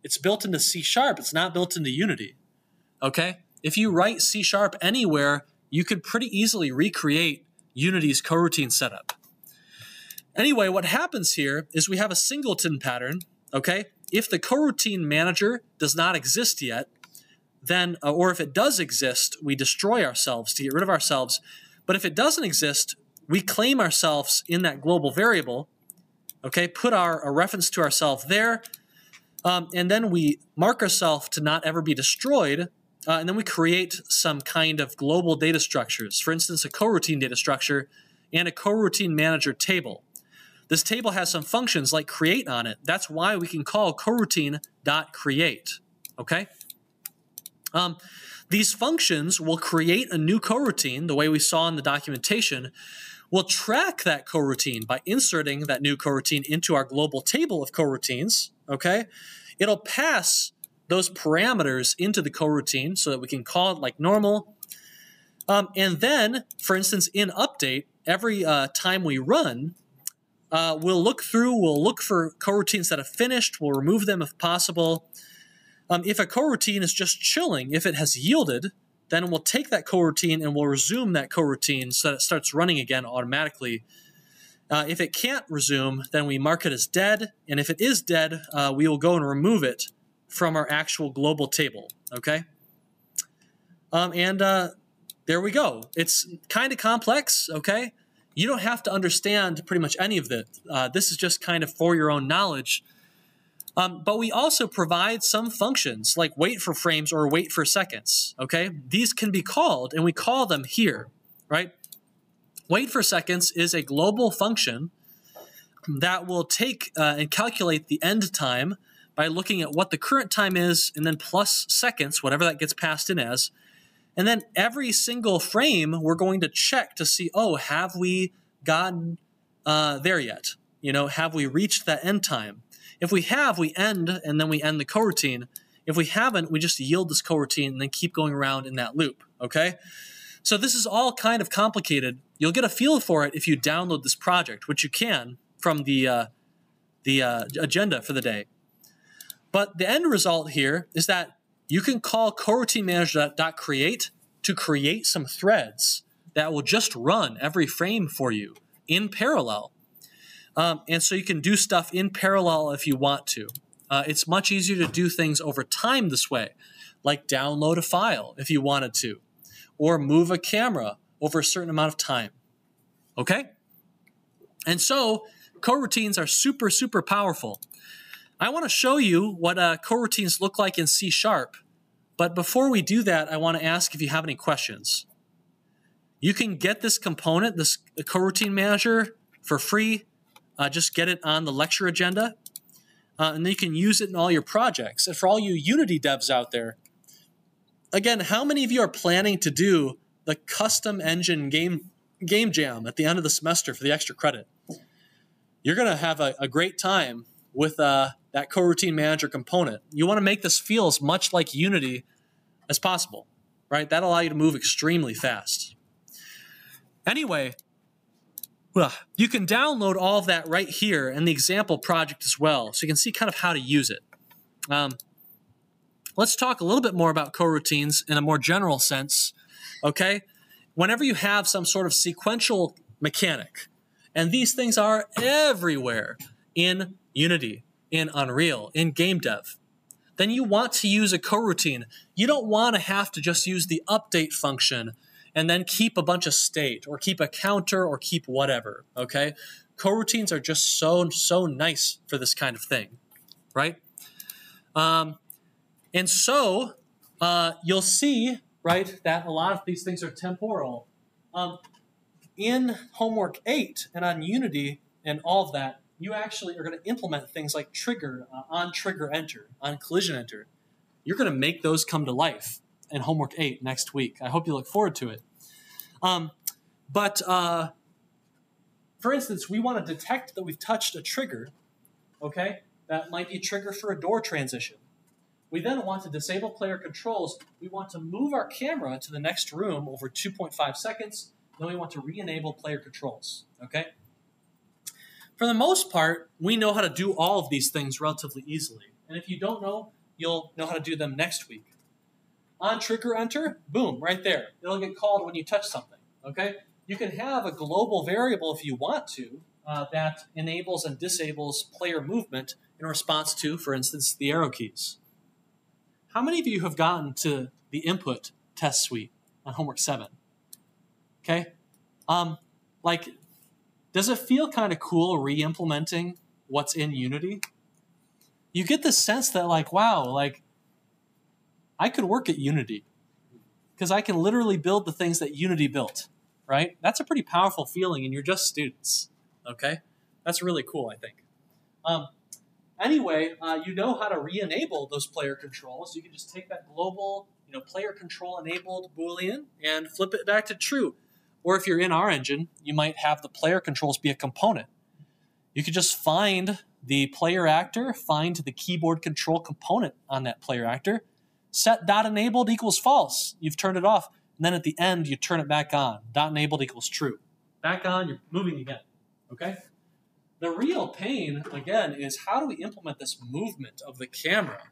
It's built into C#. It's not built into Unity, okay? If you write C# anywhere, you could pretty easily recreate Unity's coroutine setup. Anyway, what happens here is we have a singleton pattern, okay? If the coroutine manager does not exist yet, then, or if it does exist, we destroy ourselves to get rid of ourselves. But if it doesn't exist, we claim ourselves in that global variable, okay? Put a reference to ourselves there, and then we mark ourselves to not ever be destroyed, and then we create some kind of global data structures. For instance, a coroutine data structure and a coroutine manager table. This table has some functions like create on it. That's why we can call coroutine.create, okay? These functions will create a new coroutine, the way we saw in the documentation. We'll track that coroutine by inserting that new coroutine into our global table of coroutines, okay? It'll pass those parameters into the coroutine so that we can call it like normal. And then, for instance, in update, every time we run, we'll look for coroutines that have finished, we'll remove them if possible. If a coroutine is just chilling, if it has yielded, then we'll take that coroutine and we'll resume that coroutine so that it starts running again automatically. If it can't resume, then we mark it as dead, and if it is dead, we will go and remove it from our actual global table, okay? There we go. It's kind of complex, okay? You don't have to understand pretty much any of it. This is just kind of for your own knowledge. But we also provide some functions like wait for frames or wait for seconds, okay? These can be called, and we call them here, right? Wait for seconds is a global function that will take and calculate the end time by looking at what the current time is and then plus seconds, whatever that gets passed in as. And then every single frame, we're going to check to see, oh, have we gotten there yet? You know, have we reached that end time? If we have, we end, and then we end the coroutine. If we haven't, we just yield this coroutine and then keep going around in that loop, okay? So this is all kind of complicated. You'll get a feel for it if you download this project, which you can from the agenda for the day. But the end result here is that you can call coroutinemanager.create to create some threads that will just run every frame for you in parallel. And so you can do stuff in parallel if you want to. It's much easier to do things over time this way, like download a file if you wanted to, or move a camera over a certain amount of time. Okay? And so coroutines are super, super powerful. I want to show you what coroutines look like in C#. But before we do that, I want to ask if you have any questions. You can get this component, this coroutine manager, for free. Just get it on the lecture agenda, and then you can use it in all your projects. And for all you Unity devs out there, again, how many of you are planning to do the custom engine game jam at the end of the semester for the extra credit? You're going to have a great time with that coroutine manager component. You want to make this feel as much like Unity as possible, right? That'll allow you to move extremely fast. Anyway, well, you can download all of that right here in the example project as well, so you can see kind of how to use it. Let's talk a little bit more about coroutines in a more general sense, okay? Whenever you have some sort of sequential mechanic, and these things are everywhere in Unity, in Unreal, in game dev, then you want to use a coroutine. You don't want to have to just use the update function and then keep a bunch of state or keep a counter or keep whatever, okay? Coroutines are just so nice for this kind of thing, right? And so you'll see, right, that a lot of these things are temporal. In homework 8 and on Unity and all of that, you actually are going to implement things like trigger, on trigger enter, on collision enter. You're going to make those come to life in homework 8 next week. I hope you look forward to it. For instance, we want to detect that we've touched a trigger, okay? That might be a trigger for a door transition. We then want to disable player controls. We want to move our camera to the next room over 2.5 seconds. Then we want to re-enable player controls, okay? For the most part, we know how to do all of these things relatively easily. And if you don't know, you'll know how to do them next week. on trigger enter, boom, right there. It'll get called when you touch something, okay? You can have a global variable if you want to that enables and disables player movement in response to, for instance, the arrow keys. How many of you have gotten to the input test suite on homework 7? Okay? Like, does it feel kind of cool re-implementing what's in Unity? You get the sense that, like, wow, like, I could work at Unity because I can literally build the things that Unity built, right? That's a pretty powerful feeling, and you're just students, okay? That's really cool, I think. Anyway, you know how to re-enable those player controls. You can just take that global, player control enabled Boolean and flip it back to true. Or if you're in our engine, you might have the player controls be a component. You could just find the player actor, find the keyboard control component on that player actor, set .enabled equals false. You've turned it off. And then at the end, you turn it back on. .enabled equals true. Back on, you're moving again. Okay? The real pain, again, is how do we implement this movement of the camera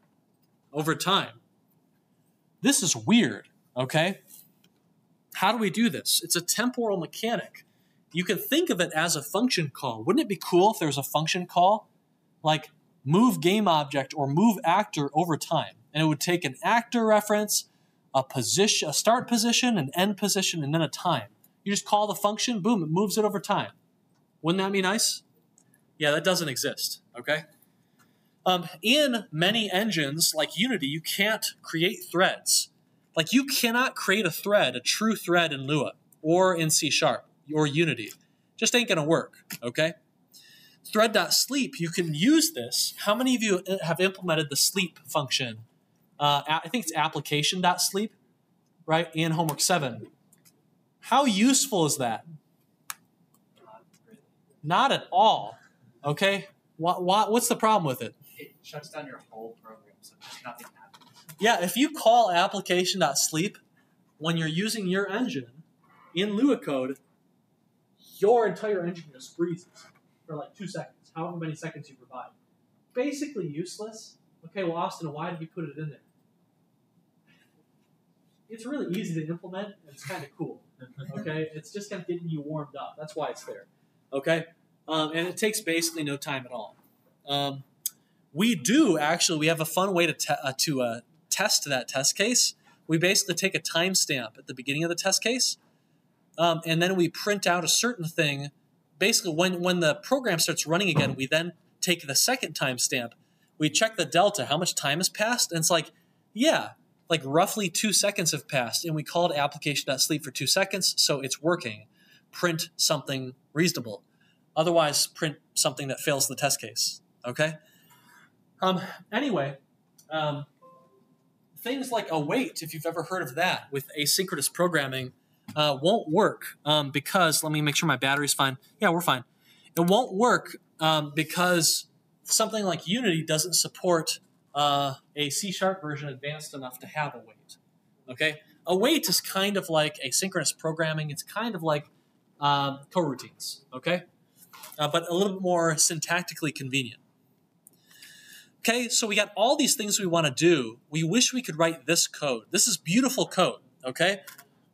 over time? This is weird, okay? How do we do this? It's a temporal mechanic. You can think of it as a function call. Wouldn't it be cool if there was a function call like move game object or move actor over time? And it would take an actor reference, a position, a start position, an end position, and then a time. You just call the function, boom, it moves it over time. Wouldn't that be nice? Yeah, that doesn't exist, okay? In many engines like Unity, you can't create threads. Like you cannot create a thread, a true thread in Lua or in C# or Unity. Just ain't gonna work, okay? Thread.sleep, you can use this. How many of you have implemented the sleep function? I think it's application.sleep, right, in homework 7. How useful is that? Not at all. Okay, what's the problem with it? It shuts down your whole program, so just nothing happens. Yeah, if you call application.sleep when you're using your engine in Lua code, your entire engine just freezes for like 2 seconds, however many seconds you provide. Basically useless. Okay, well, Austin, why did you put it in there? It's really easy to implement, and it's kind of cool. Okay, it's just kind of getting you warmed up. That's why it's there. Okay. And it takes basically no time at all. We have a fun way to test that test case. We basically take a timestamp at the beginning of the test case, and then we print out a certain thing. Basically, when the program starts running again, we then take the second timestamp. We check the delta, how much time has passed, and it's like, yeah, like roughly 2 seconds have passed, and we called application.sleep for 2 seconds, so it's working. Print something reasonable. Otherwise, print something that fails the test case, okay? Anyway, things like await, if you've ever heard of that, with asynchronous programming, won't work because, let me make sure my battery's fine. Yeah, we're fine. It won't work because something like Unity doesn't support a C# version advanced enough to have await, okay? Await is kind of like asynchronous programming. It's kind of like coroutines, okay? But a little bit more syntactically convenient. Okay, so we got all these things we want to do. We wish we could write this code. This is beautiful code, okay?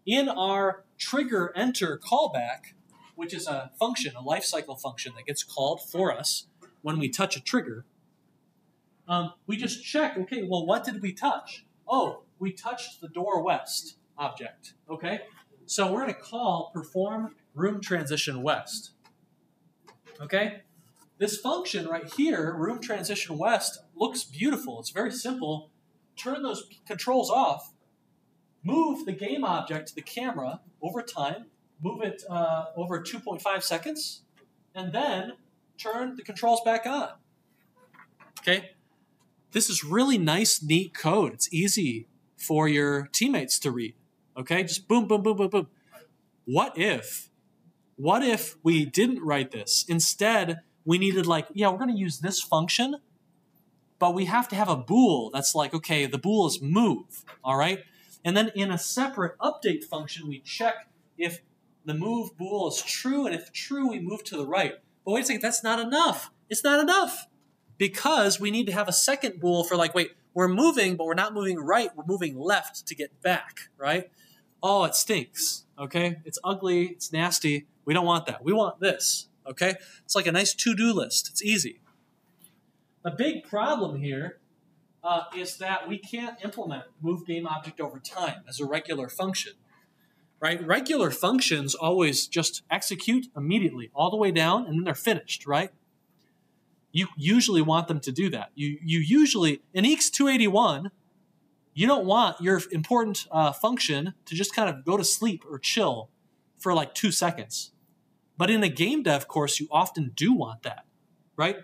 In our trigger enter callback, which is a function, a lifecycle function that gets called for us when we touch a trigger, we just check, okay, well, what did we touch? Oh, we touched the door west object, okay? So we're going to call perform room transition west. Okay? This function right here, room transition west, looks beautiful. It's very simple. Turn those controls off. Move the game object, the camera, over time. Move it over 2.5 seconds. And then turn the controls back on. Okay? This is really nice, neat code. It's easy for your teammates to read. Okay? Just boom, boom, boom, boom, boom. What if we didn't write this? Instead, we needed we're going to use this function, but we have to have a bool that's like, okay, the bool is move, all right? And then in a separate update function, we check if the move bool is true, and if true, we move to the right. But wait a second, that's not enough. It's not enough because we need to have a second bool for wait, We're moving, but we're not moving right. We're moving left to get back, right? Oh, it stinks, okay? It's ugly. It's nasty. We don't want that. We want this, okay? It's like a nice to-do list. It's easy. The big problem here is that we can't implement move game object over time as a regular function, right? Regular functions always just execute immediately all the way down, and then they're finished, right? You usually want them to do that. You usually, in EEX 281, you don't want your important function to just kind of go to sleep or chill for like 2 seconds. But in a game dev course, you often do want that, right?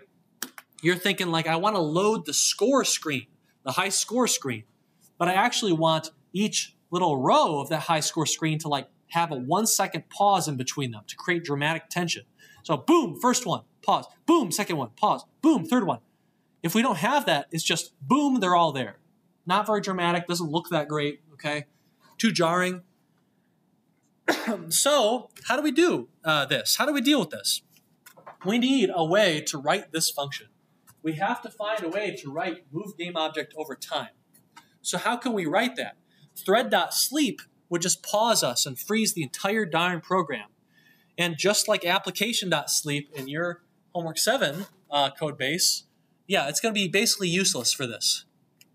You're thinking like, I want to load the score screen, the high score screen, but I actually want each little row of that high score screen to like have a 1 second pause in between them to create dramatic tension. So boom, first one, pause, boom, second one, pause, boom, third one. If we don't have that, it's just boom, they're all there. Not very dramatic, doesn't look that great, okay? Too jarring. So how do we do this? How do we deal with this? We need a way to write this function. We have to find a way to write move game object over time. So how can we write that? Thread.sleep would just pause us and freeze the entire darn program. And just like application.sleep in your homework 7 code base, yeah, it's going to be basically useless for this.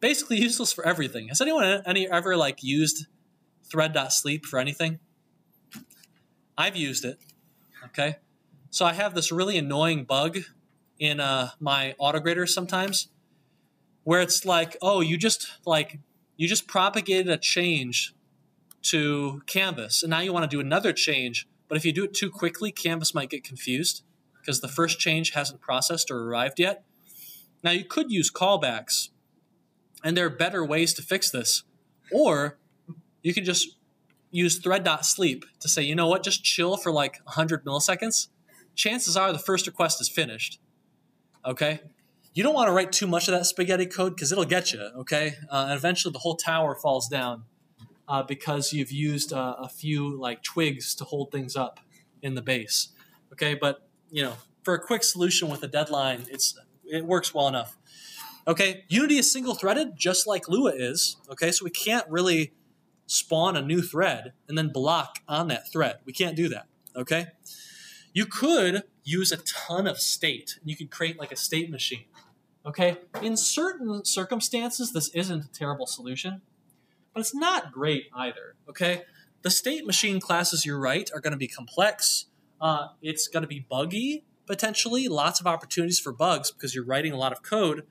Basically useless for everything. Has anyone ever like used thread.sleep for anything? I've used it, okay? So I have this really annoying bug in my autograder sometimes where it's like, oh, you just propagated a change to Canvas, and now you want to do another change, but if you do it too quickly, Canvas might get confused because the first change hasn't processed or arrived yet. Now, you could use callbacks, and there are better ways to fix this, or you can just use thread.sleep to say, you know what, just chill for like 100 milliseconds. Chances are the first request is finished, okay? You don't want to write too much of that spaghetti code because it'll get you, okay? And eventually the whole tower falls down because you've used a few like twigs to hold things up in the base, okay? But, you know, for a quick solution with a deadline, it works well enough. Okay, Unity is single-threaded just like Lua is, okay? So we can't really spawn a new thread and then block on that thread. We can't do that, okay? You could use a ton of state, and you could create like a state machine, okay? In certain circumstances, this isn't a terrible solution, but it's not great either, okay? The state machine classes you write are going to be complex. It's going to be buggy, potentially. Lots of opportunities for bugs because you're writing a lot of code,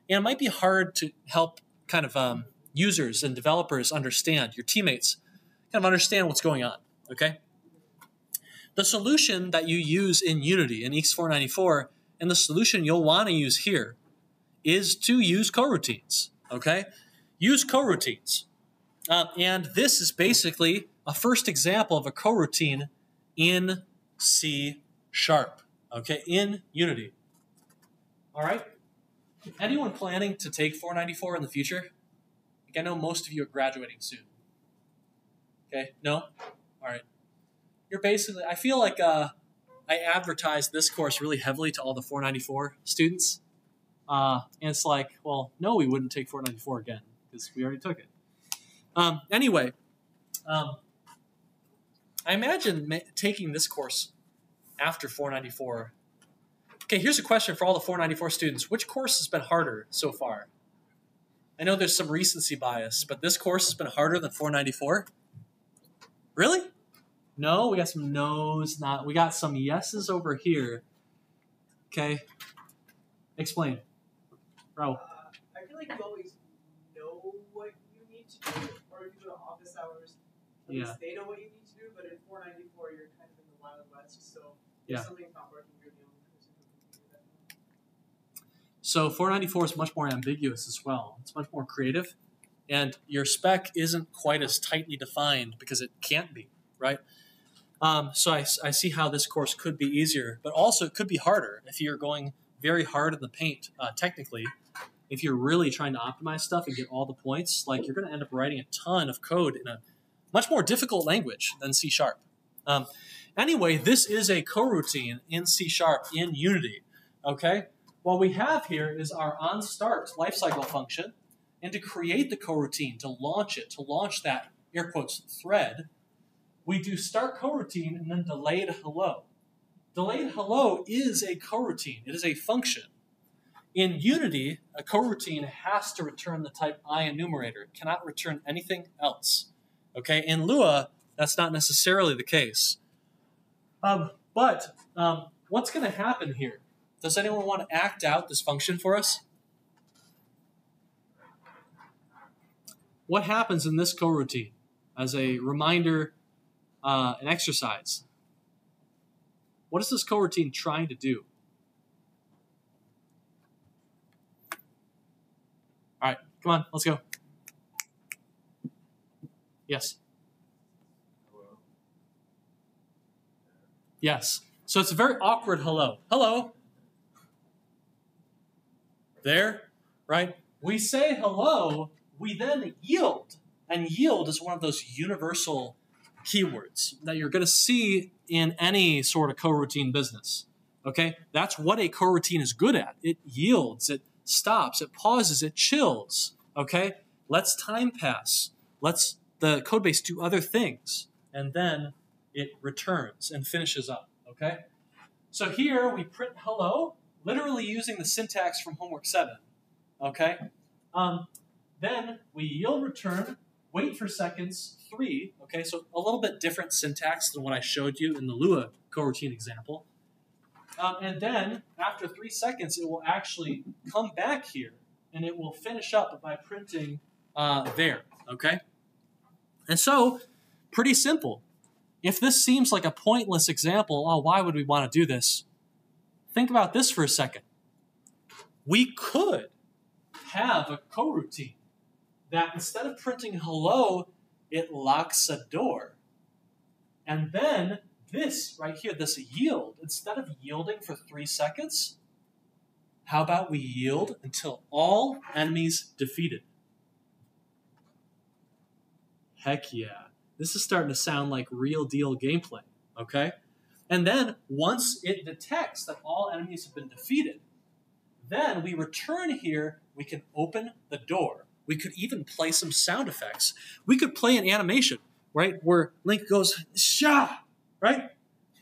and it might be hard to help kind of users and developers understand, your teammates kind of understand what's going on, okay? The solution that you use in Unity in EEX 494 and the solution you'll want to use here is to use coroutines, okay? Use coroutines. And this is basically a first example of a coroutine in C#, okay, in Unity. All right? Anyone planning to take 494 in the future? I know most of you are graduating soon. Okay? No? All right. You're basically, I feel like I advertised this course really heavily to all the 494 students. And it's like, well, no, we wouldn't take 494 again because we already took it. Anyway, I imagine taking this course after 494. Okay, here's a question for all the 494 students. Which course has been harder so far? I know there's some recency bias, but this course has been harder than 494? Really? No? We got some no's. We got some yeses over here. Okay. Explain. Bro. I feel like you always know what you need to do, or if you go to office hours, at least they know what you need to do, but in 494, you're kind of in the Wild West, so if something's not working, you're the only person who can do that. So 494 is much more ambiguous as well. It's much more creative, and your spec isn't quite as tightly defined because it can't be, right? So I see how this course could be easier, but also it could be harder if you're going very hard in the paint technically. If you're really trying to optimize stuff and get all the points, like you're going to end up writing a ton of code in a much more difficult language than C#. Anyway, this is a coroutine in C# in Unity, okay? What we have here is our onStart lifecycle function, And to create the coroutine, to launch that, air quotes, thread, we do start coroutine and then delayed hello. Delayed hello is a coroutine. It is a function. In Unity, a coroutine has to return the type IEnumerator. It cannot return anything else. Okay, in Lua, that's not necessarily the case. But what's going to happen here? Does anyone want to act out this function for us? What happens in this coroutine as a reminder, an exercise? What is this coroutine trying to do? All right, come on, let's go. Yes. Hello. Yes. So it's a very awkward hello. Hello. There, right? We say hello, we then yield. And yield is one of those universal keywords that you're going to see in any sort of coroutine business. Okay? That's what a coroutine is good at. It yields, it stops, it pauses, it chills. Okay? Lets time pass. Lets the code base do other things. And then it returns and finishes up. Okay? So here we print hello, literally using the syntax from homework 7. Okay? Then we yield return, wait for seconds, 3. Okay, so a little bit different syntax than what I showed you in the Lua coroutine example. And then after 3 seconds, it will actually come back here and it will finish up by printing there. Okay? And so, pretty simple. If this seems like a pointless example, oh, why would we want to do this? Think about this for a second. We could have a coroutine that instead of printing hello, it locks a door. And then this right here, this yield, instead of yielding for 3 seconds, how about we yield until all enemies defeated? Heck yeah. This is starting to sound like real deal gameplay, okay? And then once it detects that all enemies have been defeated, then we return here, we can open the door. We could even play some sound effects. We could play an animation, right, where Link goes, Sha! Right?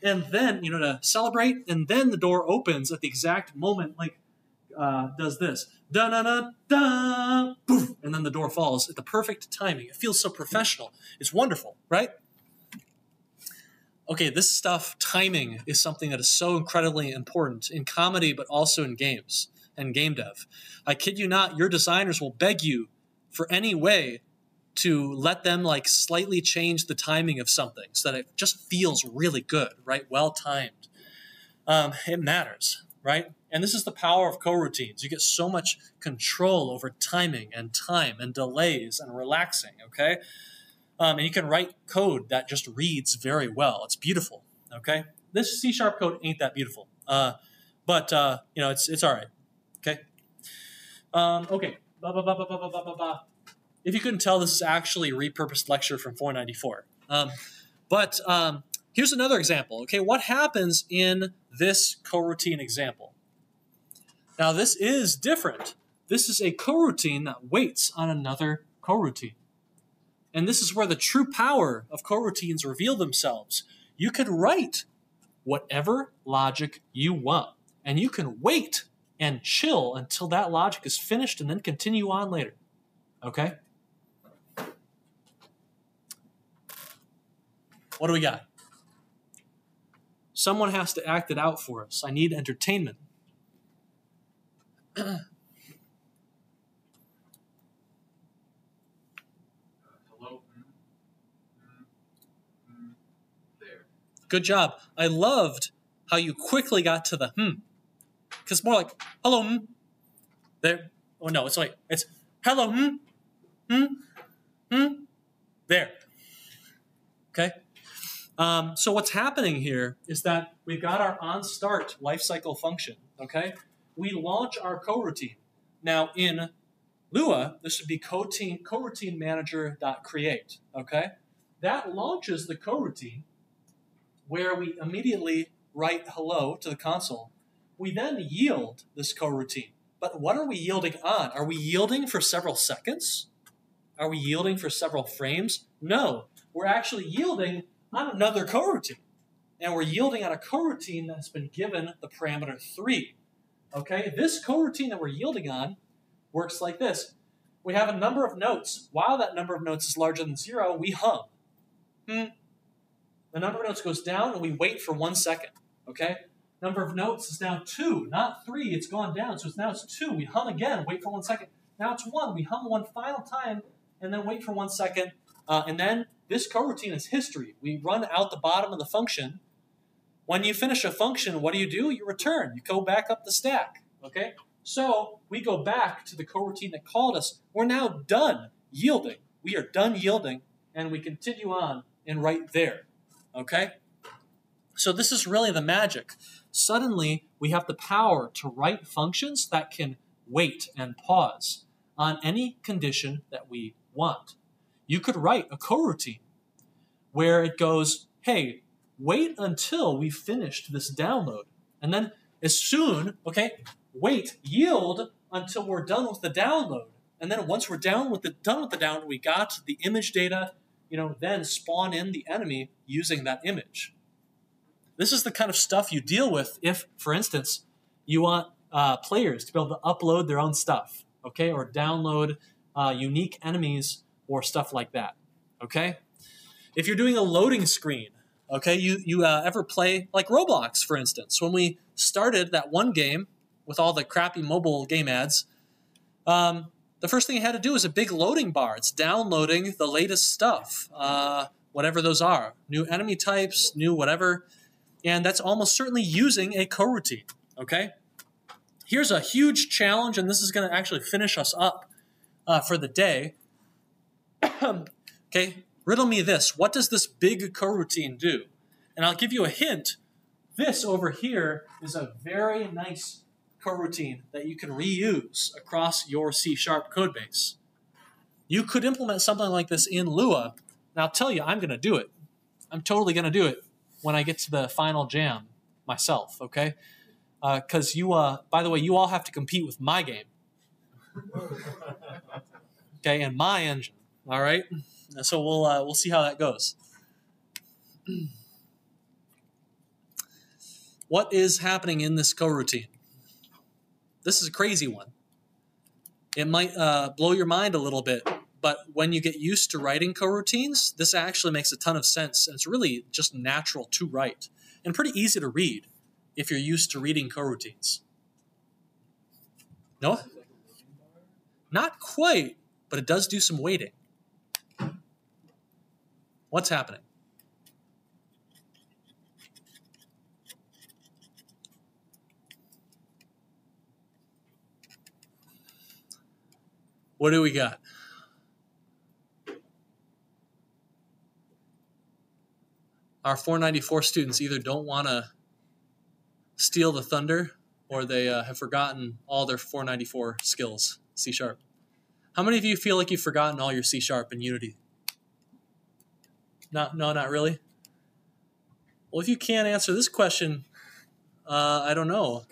And then, to celebrate, and then the door opens at the exact moment Link does this. Da-na-na-da! Poof! And then the door falls at the perfect timing. It feels so professional. It's wonderful, right? Okay, this stuff, timing, is something that is so incredibly important in comedy, but also in games and game dev. I kid you not, your designers will beg you for any way to let them slightly change the timing of something so that it just feels really good, right? Well timed. It matters, right? And this is the power of coroutines. You get so much control over timing and time and delays and relaxing, okay? And you can write code that just reads very well. It's beautiful, okay? This C# code ain't that beautiful, but it's all right, okay? Okay. If you couldn't tell, this is actually a repurposed lecture from 494. But here's another example. Okay, what happens in this coroutine example? Now, this is different. This is a coroutine that waits on another coroutine. And this is where the true power of coroutines reveal themselves. You could write whatever logic you want, and you can wait and chill until that logic is finished and then continue on later. Okay? What do we got? Someone has to act it out for us. I need entertainment. Hello. There. Good job. I loved how you quickly got to the because more like hello there. Oh no, it's hello there. Okay. So what's happening here is that we've got our onStart lifecycle function. Okay. We launch our coroutine. Now in Lua, this would be coroutine manager.create. Okay. That launches the coroutine where we immediately write hello to the console. We then yield this coroutine. But what are we yielding on? Are we yielding for several seconds? Are we yielding for several frames? No. We're actually yielding on another coroutine. And we're yielding on a coroutine that's been given the parameter 3. Okay? This coroutine that we're yielding on works like this. We have a number of notes. While that number of notes is larger than 0, we hum. The number of notes goes down, and we wait for 1 second. Okay? Number of notes is now 2, not 3. It's gone down, so now it's 2. We hum again, wait for 1 second. Now it's 1. We hum one final time, and then wait for 1 second. And then this coroutine is history. We run out the bottom of the function. When you finish a function, what do? You return. You go back up the stack. Okay? So we go back to the coroutine that called us. We're now done yielding. We are done yielding, and we continue on and right there. Okay? So this is really the magic. Suddenly, we have the power to write functions that can wait and pause on any condition that we want. You could write a coroutine where it goes, hey, wait until we've finished this download. And then as soon, okay, wait, yield until we're done with the download. And then once we're done with the download, we got the image data, then spawn in the enemy using that image. This is the kind of stuff you deal with if, for instance, you want players to be able to upload their own stuff, okay, or download unique enemies or stuff like that, okay? If you're doing a loading screen, okay, you ever play like Roblox, for instance. When we started that one game with all the crappy mobile game ads, the first thing you had to do was a big loading bar. It's downloading the latest stuff, whatever those are, new enemy types, new whatever, and that's almost certainly using a coroutine, okay? Here's a huge challenge, and this is going to actually finish us up for the day. Okay, riddle me this. What does this big coroutine do? And I'll give you a hint. This over here is a very nice coroutine that you can reuse across your C# code base. You could implement something like this in Lua, and I'll tell you, I'm going to do it. I'm totally going to do it when I get to the final jam myself, okay? Because by the way, you all have to compete with my game. Okay, and my engine, all right? So we'll see how that goes. What is happening in this coroutine? This is a crazy one. It might blow your mind a little bit, but when you get used to writing coroutines, this actually makes a ton of sense, and it's really just natural to write, and pretty easy to read if you're used to reading coroutines. No? Not quite, but it does do some waiting. What's happening? What do we got? Our 494 students either don't want to steal the thunder or they have forgotten all their 494 skills, C#. How many of you feel like you've forgotten all your C# in Unity? No, not really? Well, if you can't answer this question, I don't know.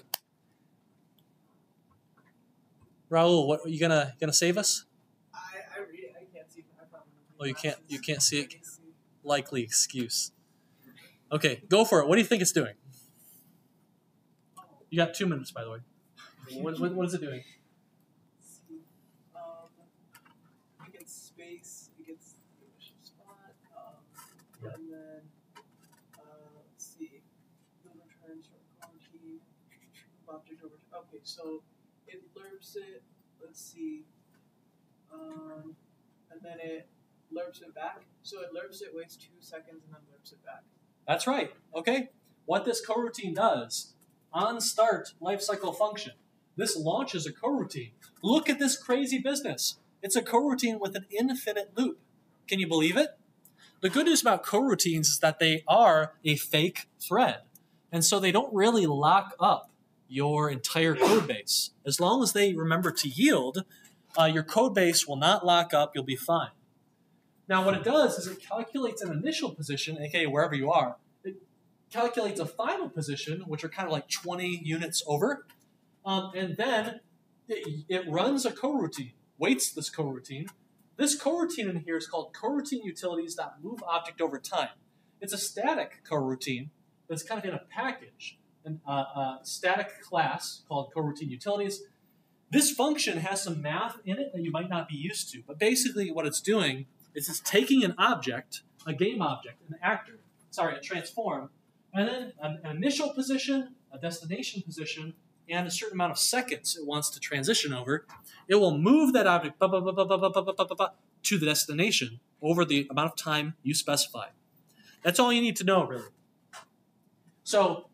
Raul, what are you gonna save us? I read it. I can't see it. Oh, you can't see it? Likely excuse. Okay, go for it. What do you think it's doing? You got 2 minutes, by the way. What is it doing? It gets space. It gets the initial spot. And then let's see. The returns from coroutine. Object over. Okay, so it lerps it. Let's see. And then it lerps it back. So it lerps it, waits 2 seconds, and then lerps it back. That's right. Okay. What this coroutine does, on start lifecycle function, this launches a coroutine. Look at this crazy business. It's a coroutine with an infinite loop. Can you believe it? The good news about coroutines is that they are a fake thread. And so they don't really lock up your entire code base. As long as they remember to yield, your code base will not lock up. You'll be fine. Now, what it does is it calculates an initial position, aka wherever you are. It calculates a final position, which are kind of like 20 units over. And then it runs a coroutine, waits this coroutine. This coroutine in here is called coroutine utilities.moveObjectOverTime. It's a static coroutine that's kind of in a package, a static class called coroutine utilities. This function has some math in it that you might not be used to, but basically what it's doing is it's taking an object, a game object, a transform, and then an initial position, a destination position, and a certain amount of seconds it wants to transition over. It will move that object to the destination over the amount of time you specify. That's all you need to know, really. So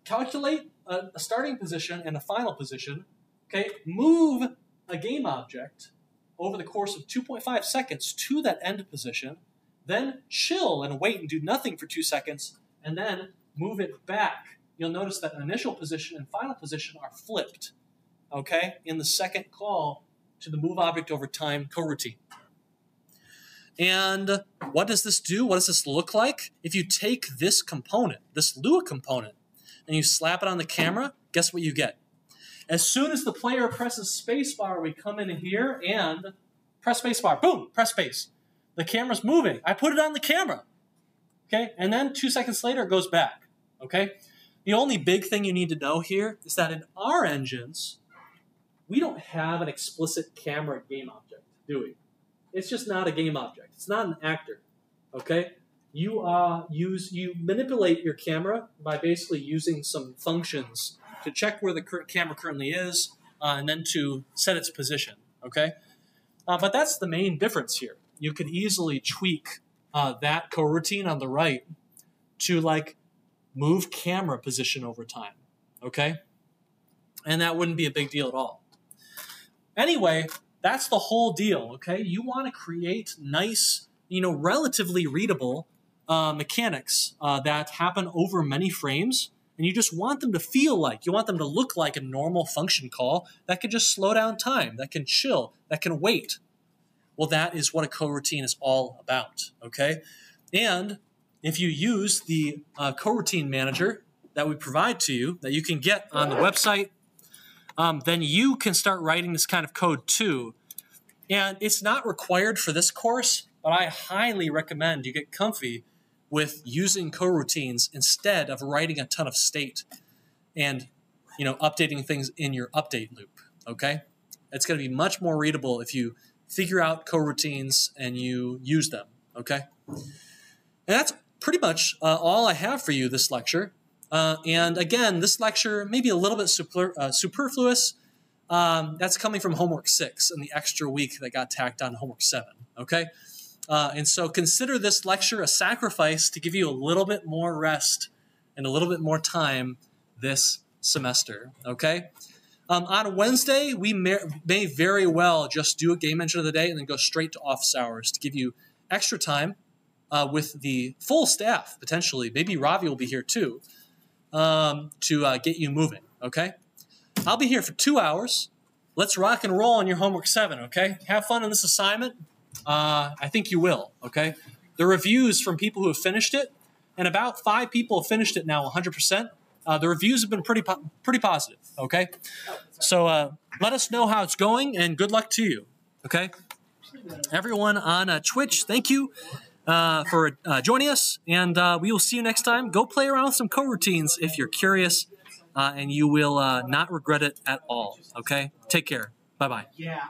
calculate a starting position and a final position. Okay, move a game object over the course of 2.5 seconds to that end position, then chill and wait and do nothing for 2 seconds, and then move it back. You'll notice that initial position and final position are flipped, okay, in the second call to the moveObjectOverTime coroutine. And what does this do? What does this look like? If you take this component, this Lua component, and you slap it on the camera, guess what you get? As soon as the player presses spacebar, we come in here and press spacebar. Boom, press space. The camera's moving. I put it on the camera. Okay, and then 2 seconds later, it goes back. Okay? The only big thing you need to know here is that in our engines, we don't have an explicit camera game object, do we? It's just not a game object. It's not an actor. Okay? You manipulate your camera by basically using some functions to check where the camera currently is, and then to set its position, okay? But that's the main difference here. You could easily tweak that coroutine on the right to, like, move camera position over time, okay? And that wouldn't be a big deal at all. Anyway, that's the whole deal, okay? You want to create nice, relatively readable mechanics that happen over many frames, and you just want them to feel like, you want them to look like a normal function call that can just slow down time, that can chill, that can wait. Well, that is what a coroutine is all about, okay? And if you use the coroutine manager that we provide to you, that you can get on the website, then you can start writing this kind of code too. And it's not required for this course, but I highly recommend you get comfy with using coroutines instead of writing a ton of state and updating things in your update loop, okay? It's going to be much more readable if you figure out coroutines and you use them, okay? And that's pretty much all I have for you this lecture. And again, this lecture may be a little bit superfluous. That's coming from homework 6 and the extra week that got tacked on homework 7, okay? And so consider this lecture a sacrifice to give you a little bit more rest and a little bit more time this semester, okay? On Wednesday, we may very well just do a game engine of the day and then go straight to office hours to give you extra time with the full staff, potentially. Maybe Ravi will be here too, to get you moving, okay? I'll be here for 2 hours. Let's rock and roll on your homework 7, okay? Have fun on this assignment. I think you will, okay? The reviews from people who have finished it, and about 5 people have finished it now 100%. The reviews have been pretty positive, okay? So let us know how it's going, and good luck to you, okay? Everyone on Twitch, thank you for joining us, and we will see you next time. Go play around with some coroutines if you're curious, and you will not regret it at all, okay? Take care. Bye-bye. Yeah,